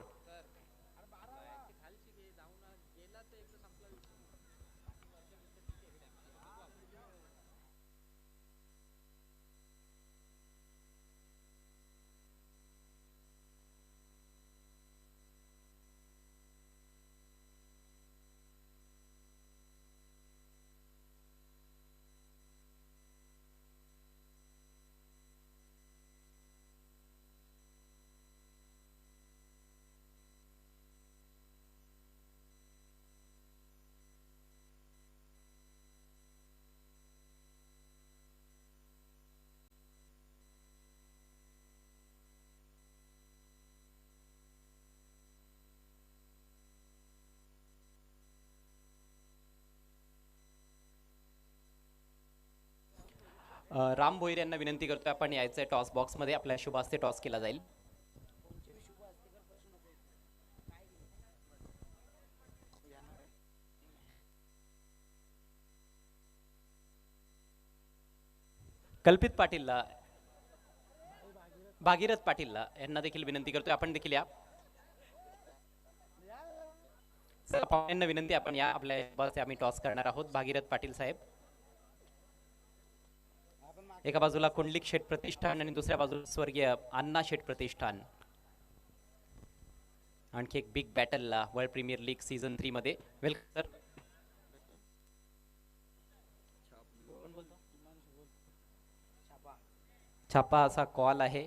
राम भोईर यांना विनंती करतोय आपण यायचंय टॉस बॉक्समध्ये. आपल्या शुभ हस्ते टॉस केला जाईल. कल्पित पाटीलला, भागीरथ पाटीलला यांना देखील विनंती करतोय आपण देखील या. यांना विनंती आपण या. आपल्या बस आम्ही टॉस करणार आहोत. भागीरथ पाटील साहेब. एका बाजूला कुंडलिक शेठ प्रतिष्ठान आणि दुसऱ्या बाजूला स्वर्गीय अण्णा शेठ प्रतिष्ठान. आणखी एक big battle world premier league season 3 मध्ये. Welcome sir. छापा असा कॉल आहे.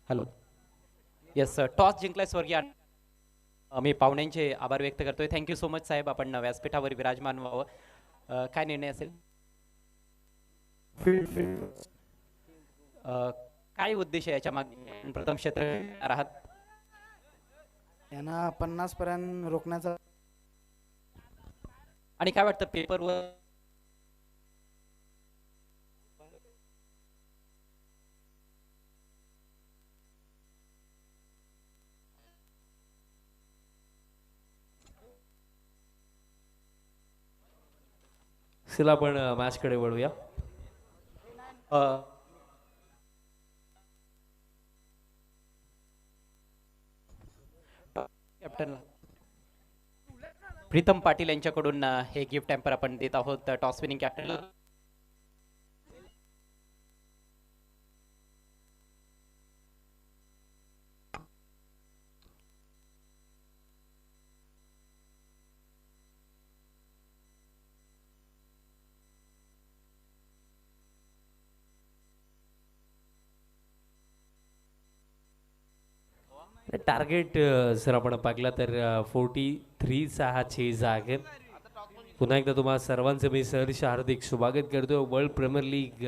हॅलो. येस, टॉस जिंकलाय स्वर्गीय. मी पाहुण्यांचे आभार व्यक्त करतोय. थँक्यू सो मच साहेब. आपण व्यासपीठावर विराजमान व्हावं. काय निर्णय असेल? काय उद्देश आहे याच्या मागे? प्रथम क्षेत्र आहात यांना 50 पर्यंत रोखण्याचा. आणि काय वाटतं पेपरवर चला आपण मॅचकडे वळूया. कॅप्टन प्रीतम पाटील यांच्याकडून हे गिफ्ट हॅम्पर आपण देत आहोत टॉस विनिंग कॅप्टन. टार्गेट जर आपण पाहिला तर 43चा हा चेज आहे. पुन्हा एकदा तुम्हाला सर्वांचं मी सहर्ष हार्दिक स्वागत करतो वर्ल्ड प्रीमियर लीग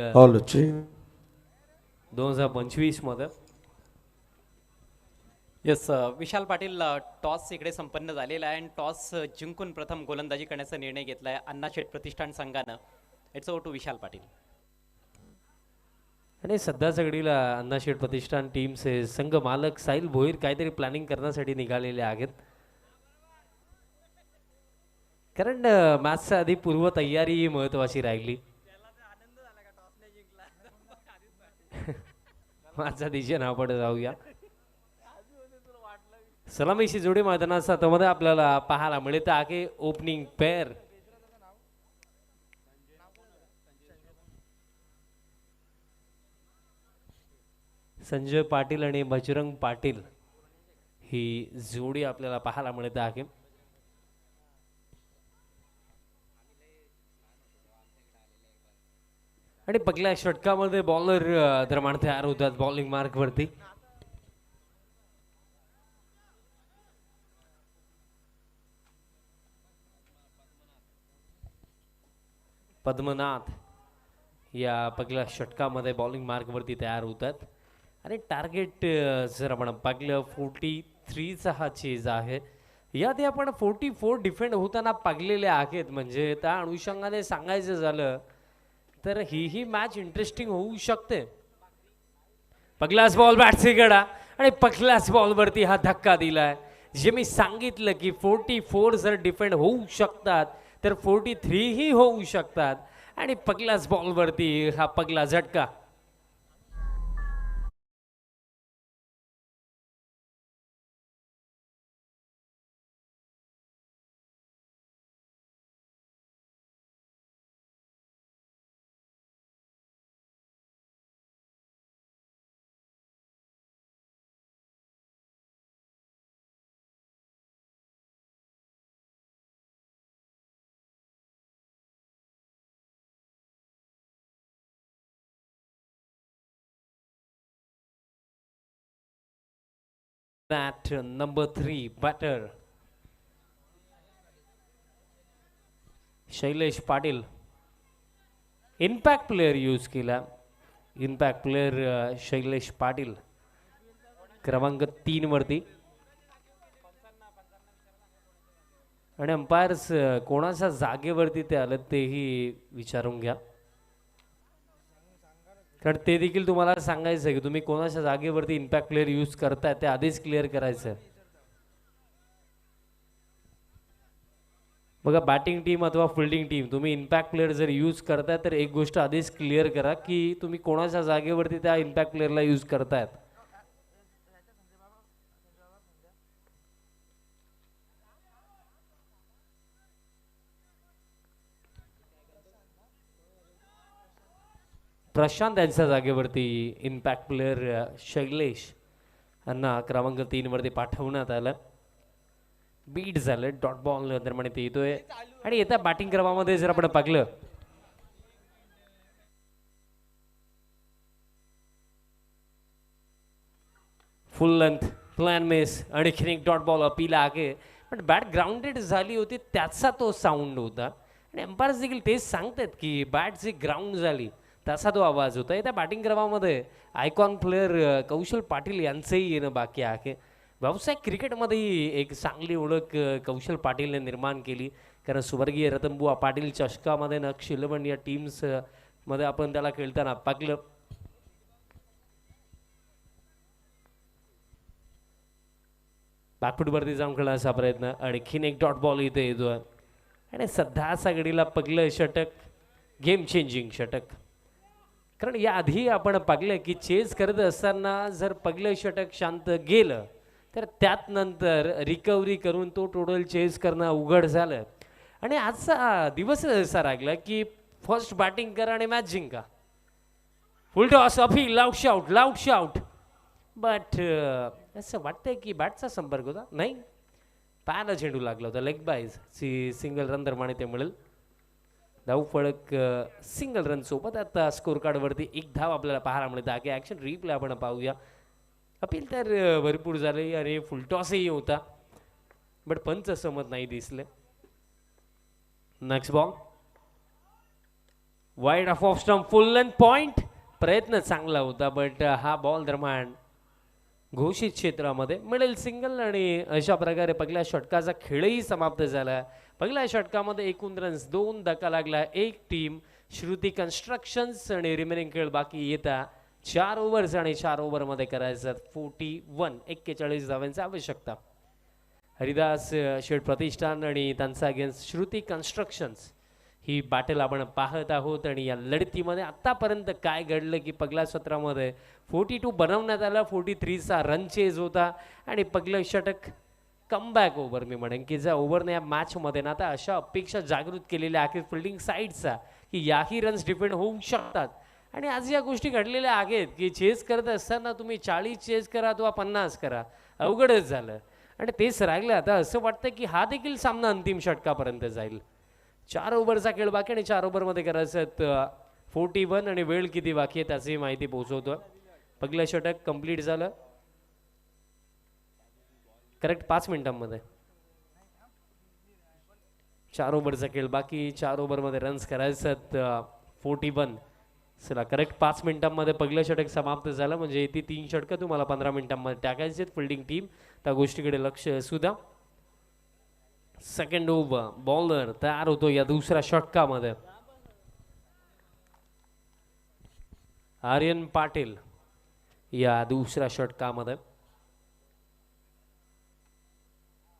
2025 मध्ये. येस, विशाल पाटील टॉस इकडे संपन्न झालेला आहे आणि टॉस जिंकून प्रथम गोलंदाजी करण्याचा निर्णय घेतलाय अण्णा शेठ प्रतिष्ठान संघानं. It's over to Vishal Patil. आणि सध्या सगळीला अण्णा शेठ प्रतिष्ठान टीमचे संघ मालक साहिल भोईर काहीतरी प्लॅनिंग करण्यासाठी निघालेले आहेत. कारण मॅचच्या आधी पूर्व तयारी महत्वाची राहिली. माझ्या दिशेने आपण जाऊया. सलामीशी जोडी मैदानाचा त्यामध्ये आपल्याला पाहायला मिळत आहे ओपनिंग पेअर. संजय पाटील आणि बजरंग पाटील ही जोडी आपल्याला पाहायला मिळत आहे. आणि पहिल्या षटकामध्ये बॉलर दरम्यान तयार होतात बॉलिंग मार्क वरती. पद्मनाथ या पहिल्या षटकामध्ये बॉलिंग मार्क वरती तयार होतात. आणि टार्गेट जर आपण पाहिलं 43चा हा चेज आहे. याआधी आपण 44 डिफेंड होताना पाहिलेले आहेत. म्हणजे त्या अनुषंगाने सांगायचं झालं तर ही मॅच इंटरेस्टिंग होऊ शकते. पहिलाच बॉल बॅटचे गडा आणि पहिल्याच बॉलवरती हा धक्का दिलाय. जे मी सांगितलं की 44 जर डिफेंड होऊ शकतात तर 43 ही होऊ शकतात. आणि पहिल्याच बॉलवरती हा पहिला झटका. At number 3 batter Shailesh Patil. Impact player use केला. इम्पॅक्ट प्लेयर शैलेश पाटील क्रमांक 3 वरती. आणि अंपायर्स कोणाच्या जागेवरती ते आलं तेही विचारून घ्या, कारण ते देखील तुम्हाला सांगायचं आहे की तुम्ही कोणाच्या जागेवरती इम्पॅक्ट प्लेअर यूज करताय ते आधीच क्लिअर करायचं. बघा, बॅटिंग टीम अथवा फिल्डिंग टीम तुम्ही इम्पॅक्ट प्लेअर जर यूज करताय तर एक गोष्ट आधीच क्लिअर करा की तुम्ही कोणाच्या जागेवरती त्या इम्पॅक्ट प्लेअरला यूज करतायत. प्रशांत यांच्या जागेवरती इम्पॅक्ट प्लेअर शैलेश यांना क्रमांक 3 वरती पाठवण्यात आलं. बीट झालं, डॉट बॉल दरम्यान ते येतोय. आणि येत्या बॅटिंग क्रमामध्ये जर आपण पाहिलं फुल लेंथ प्लॅन मिस आणि एक डॉट बॉल अपील आहे, पण बॅट ग्राउंडेड झाली होती त्याचा तो साऊंड होता. आणि अंपायर्स देखील तेच सांगतात की बॅट जी ग्राउंड झाली त्याचा तो आवाज होता. येत्या बॅटिंग क्रमामध्ये आयकॉन प्लेअर कौशल पाटील यांचंही येणं बाकी आहे. व्यावसायिक क्रिकेटमध्येही एक चांगली ओळख कौशल पाटीलने निर्माण केली, कारण स्वर्गीय रतनबुवा पाटील चषकामध्ये नक्ष 11 या टीम्स मध्ये आपण त्याला खेळताना पाहिलं. बॅकफूटवरती जाऊन खेळण्याचा प्रयत्न, आणखीन एक डॉट बॉल इथे येतोय. आणि सध्याच्या घडीला पहिलं षटक गेम चेंजिंग षटक, कारण याआधी आपण पाहिलं की चेस करत असताना जर पहिलं षटक शांत गेलं तर त्यात नंतर रिकव्हरी करून तो टोटल चेस करणं अवघड झालं. आणि आजचा दिवस असा लागला की फर्स्ट बॅटिंग करा आणि मॅच जिंका. Full toss appeal, loud shout. But असं वाटतंय की बॅटचा संपर्क होता, नाही, पायाला चेंडू लागला होता. लेग बाईज सिंगल रन दरम्यान ते मिळेल. धाव फळक सिंगल रन सोबत. आता स्कोर कार्डवरती एक धाव आपल्याला पाहायला मिळते. आगे ॲक्शन रिप्ले आपण पाहूया. अपील तर भरपूर झाले आणि फुलटॉसही होता, बट पंच सहमत नाही दिसले. Next ball wide off stump, फुल लेंथ पॉइंट. प्रयत्न चांगला होता, बट हा बॉल दरम्यान घोषित क्षेत्रामध्ये मिळेल सिंगल. आणि अशा प्रकारे पहिल्या षटकाचा खेळही समाप्त झाला. पहिल्या षटकामध्ये एकूण रन्स 2 धक्का लागला. एक टीम श्रुती कन्स्ट्रक्शन्स आणि रिमेनिंग खेळ बाकी येता 4 ओव्हर्स आणि 4 ओव्हरमध्ये करायचं 41 धावांची आवश्यकता. हरिदास शेठ प्रतिष्ठान आणि त्यांचा अगेन्स्ट श्रुती कन्स्ट्रक्शन्स ही बॅटल आपण पाहत आहोत. आणि या लढतीमध्ये आतापर्यंत काय घडलं की पहिल्या सत्रामध्ये 42 बनवण्यात आला, 43चा रन चेज होता. आणि पहिलं षटक कमबॅक ओव्हर मी म्हणेन की ज्या ओव्हरने या मॅचमध्ये ना आता अशा अपेक्षा जागृत केलेल्या आहेत फिल्डिंग साईडचा की याही रन्स डिफेंड होऊ शकतात. आणि आज या गोष्टी घडलेल्या आहेत की चेस करत असताना तुम्ही 40 चेस करा अथवा 50 करा, अवघडच झालं. आणि तेच राहिलं. आता असं वाटतं की हा देखील सामना अंतिम षटकापर्यंत जाईल. 4 ओव्हरचा खेळ बाकी आणि 4 ओव्हरमध्ये करायचं 41. आणि वेळ किती बाकी आहे त्याची माहिती पोहोचवतो. पहिलं षटक कंप्लीट झालं करेक्ट 5 मिनिटांमध्ये. 4 ओव्हरचा खेळ बाकी, 4 ओव्हरमध्ये रन्स करायचं 41. चला, करेक्ट 5 मिनिटांमध्ये पहिलं षटक समाप्त झालं. म्हणजे ती 3 षटकं तुम्हाला 15 मिनिटांमध्ये टाकायचे. फिल्डिंग टीम त्या गोष्टीकडे लक्ष असू द्या. सेकंड ओव्हर बॉलर तयार होतो या दुसऱ्या षटकामध्ये. आर्यन पाटील या दुसऱ्या षटकामध्ये.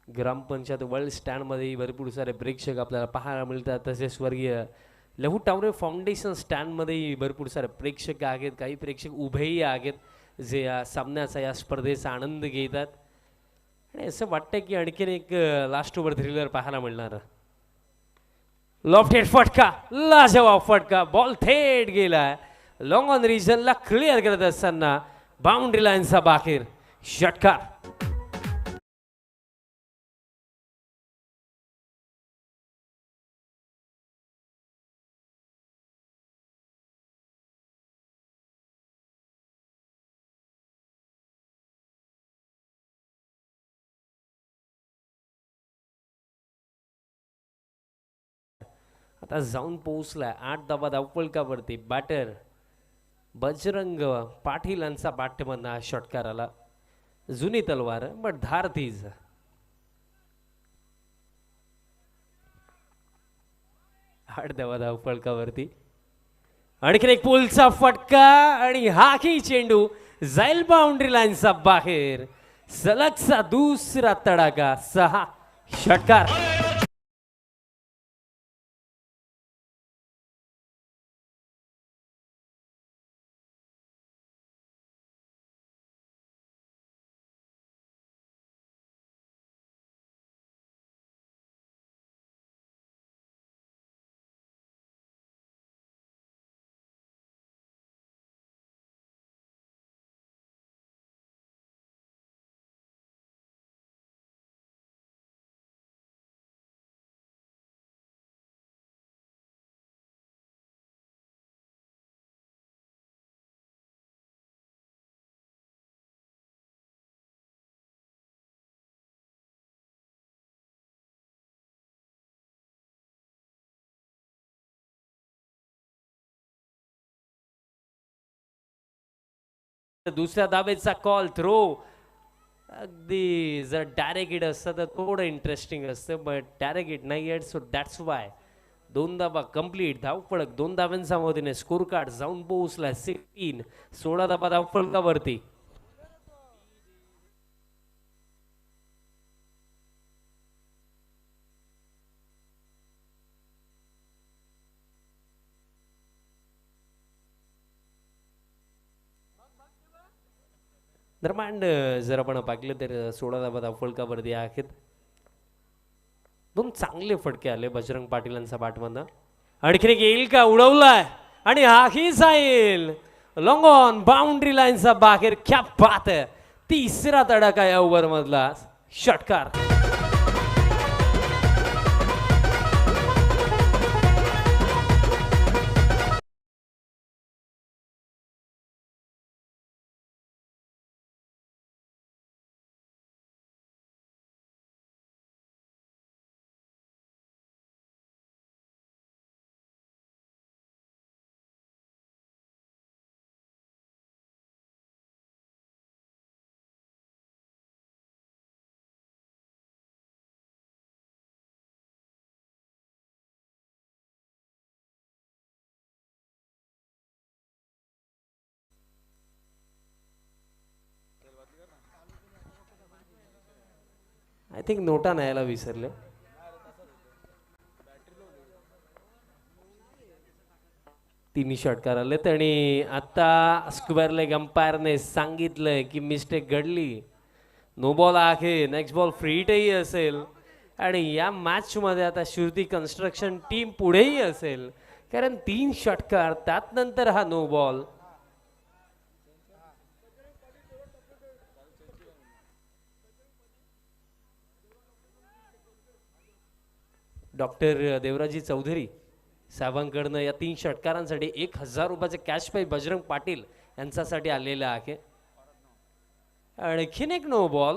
ग्रामपंचायत वर्ल्ड स्टँडमध्ये भरपूर सारे प्रेक्षक आपल्याला पाहायला मिळतात. तसेच स्वर्गीय लहू टावरे फाउंडेशन स्टँडमध्येही भरपूर सारे प्रेक्षक आहेत. काही प्रेक्षक उभेही आहेत जे या सामन्याचा या स्पर्धेचा आनंद घेतात. आणि असं वाटतं की आणखीन एक लास्ट ओव्हर थ्रिलर पाहायला मिळणार. लॉफ्टेड फटका, लाजवाब फटका, बॉल थेट गेला लॉंग ऑन रिजनला. क्लिअर करत असताना बाउंड्री लाईनचा बाहेर षटकार. आता जाऊन पोहोचलाय 8 धावा धावफलकावरती. बॅटर बजरंग पाटील यांचा बॅटमधनं षटकार आला. जुनी तलवार बट धार तीच. आठ धावा धाव फलकावरती. आणखीन एक पुलचा फटका आणि हाही चेंडू जाईल बाउंड्री लाईनचा बाहेर. सलगचा दुसरा तडाखा, 6 षटकार. दुसऱ्या धावेचा कॉल थ्रो. अगदी जर डायरेक्ट हिट असतं तर थोडं इंटरेस्टिंग असतं, बट डायरेक्ट हिट नाही आहेत, सो दॅट्स वाय 2 धावा कंप्लीट. धावफलक 2 धाव्यांच्या मदतीने स्कोर कार्ड जाऊन पोहोचला 16. 16 धावा धावफलकावरती. दरम्यान जर आपण पाहिलं तर 16 धावा धावफलकावरती आहेत. 2 चांगले फटके आले बजरंग पाटीलांचा बॅटमधनं. आणखीन एक येईल का, उडवलाय आणि हाही जाईल लॉंग ऑन बाउंड्री लाईनचा बाहेर. क्या बात आहे, तिसरा तडाखा या ओव्हर मधला, षटकार. आय थिंक नोटा न्यायला विसरले. तिन्ही षटकार आलेत आणि आता स्क्वेअर लेग अंपायरने सांगितलंय की मिस्टेक घडली, नो बॉल आहे. नेक्स्ट बॉल फ्री हिटही असेल आणि या मॅच मध्ये आता श्रुती कन्स्ट्रक्शन टीम पुढेही असेल, कारण 3 षटकार त्यात नंतर हा no ball. Doctor Devraji Chaudhari साहेबांकडनं या 3 षटकारांसाठी 1000 रुपयाचे कॅश प्राइज बजरंग पाटील यांच्यासाठी आलेलं आहे. आणखीन एक नो बॉल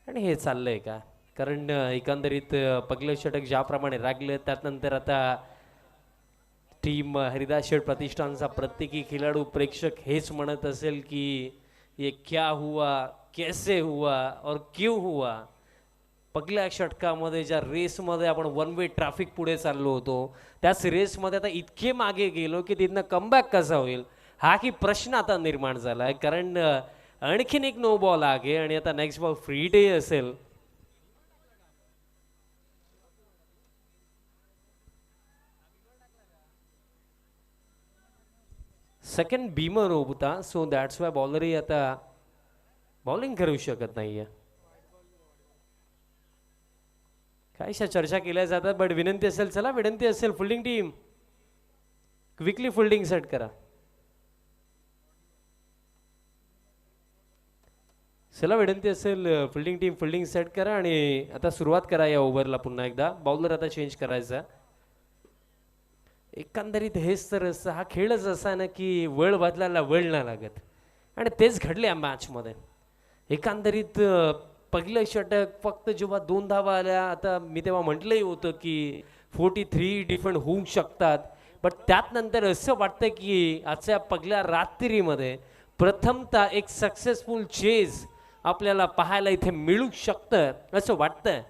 आणि हे चाललंय का, कारण एकंदरीत पहिलं षटक ज्याप्रमाणे लागलं त्यानंतर आता टीम हरिदास शेठ प्रतिष्ठानचा प्रत्येकी खेळाडू प्रेक्षक हेच म्हणत असेल की ये क्या हुआ, कैसे हुआ और क्यों हुआ. पहिल्या षटकामध्ये ज्या रेसमध्ये आपण 1 वे ट्रॅफिक पुढे चाललो होतो, त्याच रेसमध्ये आता इतके मागे गेलो की तिथनं कमबॅक कसा होईल हा की प्रश्न आता निर्माण झाला आहे. कारण आणखीन एक नो बॉल आहे आणि आता नेक्स्ट बॉल फ्री हिटही असेल. सेकंड बीमर होता, सो दॅट्स वाय बॉलरही आता बॉलिंग करू शकत नाहीये. काहीशा चर्चा केल्या जातात, बट विनंती असेल, चला विनंती असेल fielding team quickly fielding set करा. चला विनंती असेल फिल्डिंग टीम फिल्डिंग सेट करा आणि आता सुरुवात करा या ओव्हरला. पुन्हा एकदा बॉलर आता चेंज करायचा. एकंदरीत हेच तर असं, हा खेळच असा आहे ना की वेळ बदलायला वेळ नाही लागत आणि तेच घडले या मॅच मध्ये. एकंदरीत पहिलं षटक फक्त जेव्हा 2 धावा आल्या, आता मी तेव्हा म्हटलंही होतं की 43 डिफेंड होऊ शकतात, बट त्यात नंतर असं वाटतं की आजच्या पहिल्या रात्रीमध्ये प्रथमतः एक सक्सेसफुल चेज आपल्याला पाहायला इथे मिळू शकतं असं वाटतं.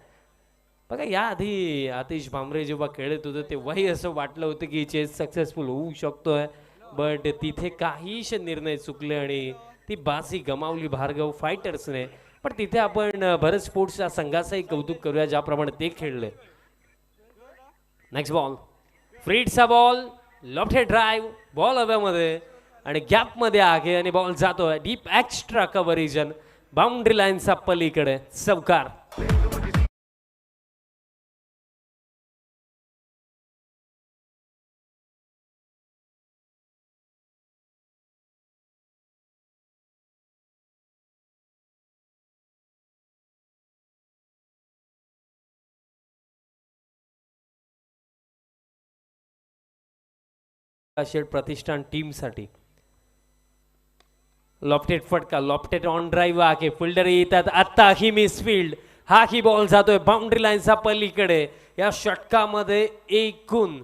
बघा याआधी आतिश भांबरे जेव्हा खेळत होतं तेव्हाही असं वाटलं होतं की चेस सक्सेसफुल होऊ शकतोय, बट तिथे काहीच निर्णय चुकले आणि ती बाजी गमावली भार्गव फायटर्सने. पण तिथे आपण भरत स्पोर्ट्सच्या संघाचंही कौतुक करूया ज्याप्रमाणे ते खेळले. नेक्स्ट बॉल, फ्रीडचा बॉल, लॉफ्टेड ड्राईव्ह, बॉल हव्यामध्ये आणि गॅपमध्ये आहे आणि बॉल जातोय deep extra cover region, boundary लाईनचा पलीकडे, चौकार. शेड प्रतिष्ठान टीमसाठी लॉफ्टेड फटका, लॉफ्टेड ऑन ड्राईव्ह आहे, फिल्डर येतात आता ही मिस फील्ड, हा ही बॉल जातोय बाउंड्री लाईनचा पलीकडे. या षटकामध्ये एकूण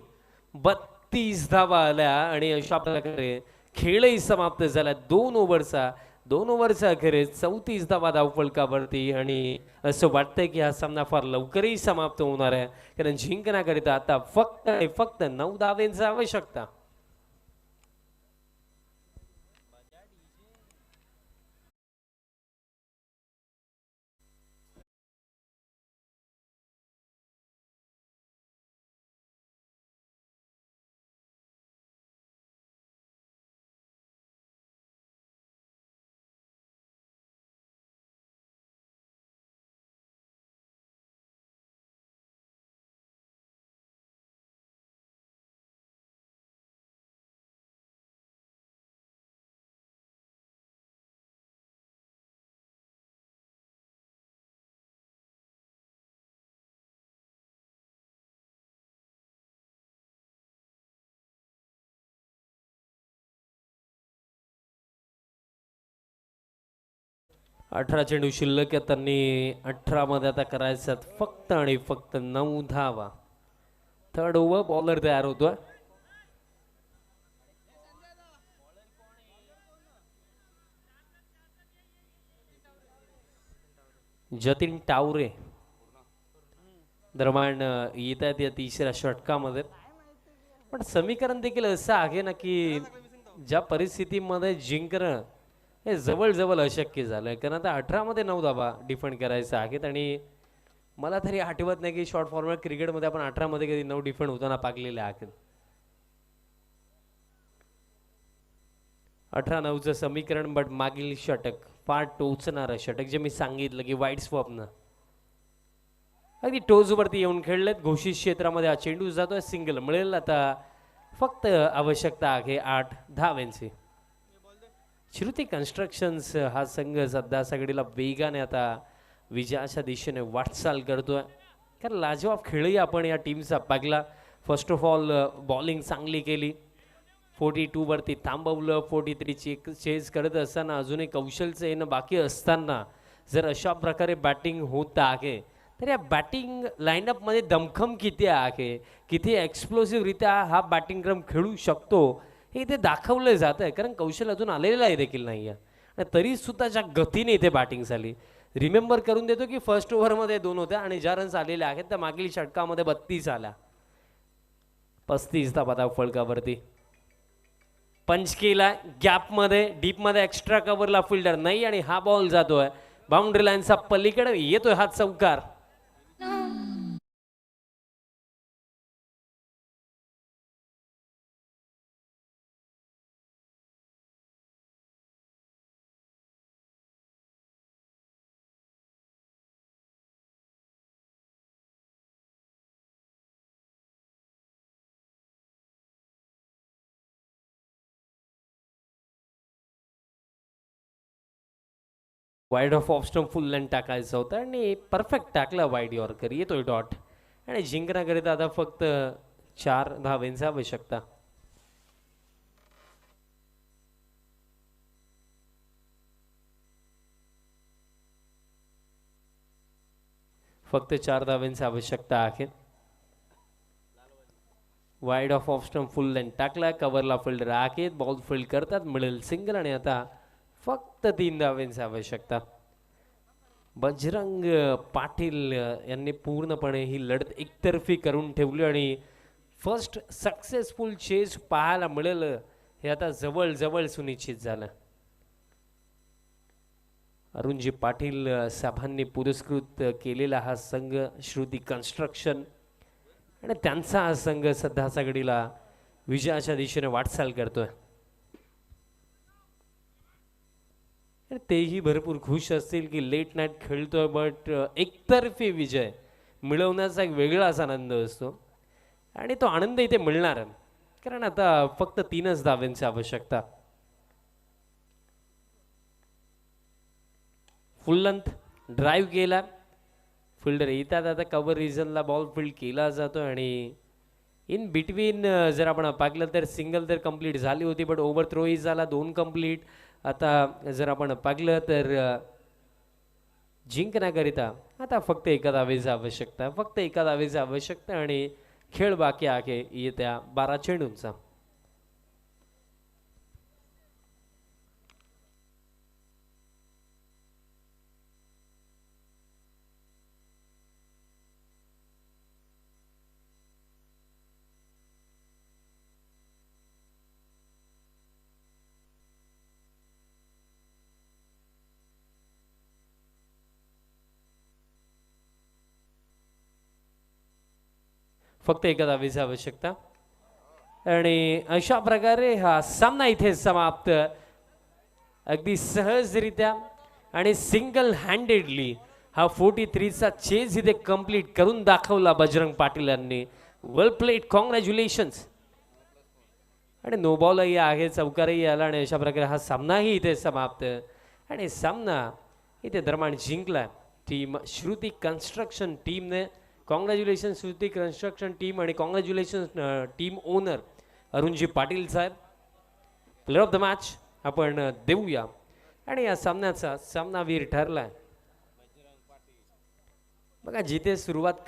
32 धावा आल्या आणि अशा प्रकारे खेळही समाप्त झाला. 2 ओव्हरचा अखेरीस 34 धावा धावफलकावरती आणि असं वाटतंय की हा सामना फार लवकरही समाप्त होणार आहे, कारण जिंकण्याकरिता आता फक्त 9 धावेंची आवश्यकता. 18 चेंडू शिल्लक आहे, त्यांनी 18 मध्ये आता करायचं फक्त आणि फक्त 9 धावा. थर्ड ओव्हर, बॉलर तयार होतोय. जतीन टावरे दरम्यान येत आहेत या तिसऱ्या षटकामध्ये. पण समीकरण देखील असं आहे ना की ज्या परिस्थितीमध्ये जिंकणं हे जवळ अशक्य झालंय, कारण आता 18 मध्ये 9 धावा डिफेंड करायचं आहेत आणि मला तरी आठवत नाही की शॉर्ट फॉर्मॅट क्रिकेटमध्ये आपण 18 मध्ये कधी 9 डिफेंड होताना पाकलेले आहेत. 18-9चं समीकरण, बट मागील षटक फार टोचणारं षटक, जे मी सांगितलं की वाईट स्वप्न अगदी टोजवरती येऊन खेळलेत. घोषित क्षेत्रामध्ये हा चेंडू जातोय, सिंगल मिळेल. आता फक्त आवश्यकता आहे 8 धावांची. श्रुती कन्स्ट्रक्शन्स हा संघ सध्या सगळीला वेगाने आता विजयाच्या दिशेने वाटचाल करतोय, कारण लाजवाब खेळही आपण या टीमचा पाहिला. फर्स्ट ऑफ ऑल बॉलिंग चांगली केली, 42 वरती थांबवलं. 43 ची चेज करत असताना अजूनही कौशलचं येणं बाकी असताना जर अशा प्रकारे बॅटिंग होत आहे तर या बॅटिंग लाईनअपमध्ये दमखम किती आहे, किती एक्सप्लोसिव्हरित्या हा बॅटिंग क्रम खेळू शकतो हे इथे दाखवलं जात आहे, कारण कौशल अजून आलेलं आहे देखील नाही आहे. तरी सुद्धा ज्या गतीने इथे बॅटिंग झाली, रिमेंबर करून देतो की फर्स्ट ओव्हरमध्ये 2 होत्या आणि ज्या रन्स आलेल्या आहेत त्या मागील षटकामध्ये 32 आल्या. 35 धावा फलकावरती पंच केला, गॅपमध्ये डीपमध्ये एक्स्ट्रा कव्हरला फिल्डर नाही आणि हा बॉल जातोय बाउंड्री लाईनचा पलीकडे, येतोय हा चौकार. वाईड ऑफ ऑफस्टम फुल लेंथ टाकायचं होतं आणि परफेक्ट टाकला वाईड यॉर्कर, येतोय डॉट आणि जिंकण्याकरिता आता फक्त 4 धावेंची आवश्यकता. फक्त 4 धावेंची आवश्यकता आहे. वाईड ऑफ ऑफस्टम फुल लेंथ टाकला, कव्हरला फिल्डर आहेत, बॉल फील्ड करतात, मिळेल सिंगल आणि आता फक्त 3 धावेंची आवश्यकता. बजरंग पाटील यांनी पूर्णपणे ही लढत एकतर्फी करून ठेवली आणि फर्स्ट सक्सेसफुल चेस पाहायला मिळेल हे आता जवळ जवळ सुनिश्चित झालं. अरुणजी पाटील साहेबांनी पुरस्कृत केलेला हा संघ श्रुती कन्स्ट्रक्शन आणि त्यांचा हा संघ सध्याच्या घडीला विजयाच्या दिशेने वाटचाल करतोय. तेही भरपूर खुश असतील की लेट नाईट खेळतोय, बट एकतर्फी विजय मिळवण्याचा एक वेगळाच आनंद असतो आणि तो आनंद इथे मिळणार आहे. कारण आता फक्त 3च धावांची आवश्यकता. फुल लेंथ ड्राईव्ह केला, फिल्डर येतात, आता कव्हर रिजनला बॉल फील्ड केला जातो आणि इन बिटवीन जर आपण पाहिलं तर सिंगल तर कंप्लीट झाली होती, बट ओव्हर थ्रोही झाला 2 कंप्लीट. आता जर आपण पाहिलं तर जिंकण्याकरिता आता फक्त एका धावेची आवश्यकता, फक्त एका धावेची आवश्यकता आणि खेळ बाकी आहे येत्या 12 चेंडूंचा. फक्त एका धावेची आवश्यकता आणि अशा प्रकारे हा सामना इथे समाप्त. अगदी सहजरित्या आणि सिंगल हँडेडली हा 43चा चेज इथे कंप्लीट करून दाखवला बजरंग पाटील यांनी. वेल प्लेड, कॉंग्रॅच्युलेशन्स. आणि नो बॉलही आहे, चौकारही आला आणि अशा प्रकारे हा सामनाही इथे समाप्त. आणि सामना इथे दरम्यान जिंकला टीम श्रुती कन्स्ट्रक्शन टीमने. कॉंग्रॅच्युलेशन श्रुती कन्स्ट्रक्शन टीम आणि congratulation team owner Arunji Patil साहेब. प्लेअर ऑफ द मॅच आपण देऊया आणि या सामन्याचा सामनावीर ठरलाय बघा. जिथे सुरुवात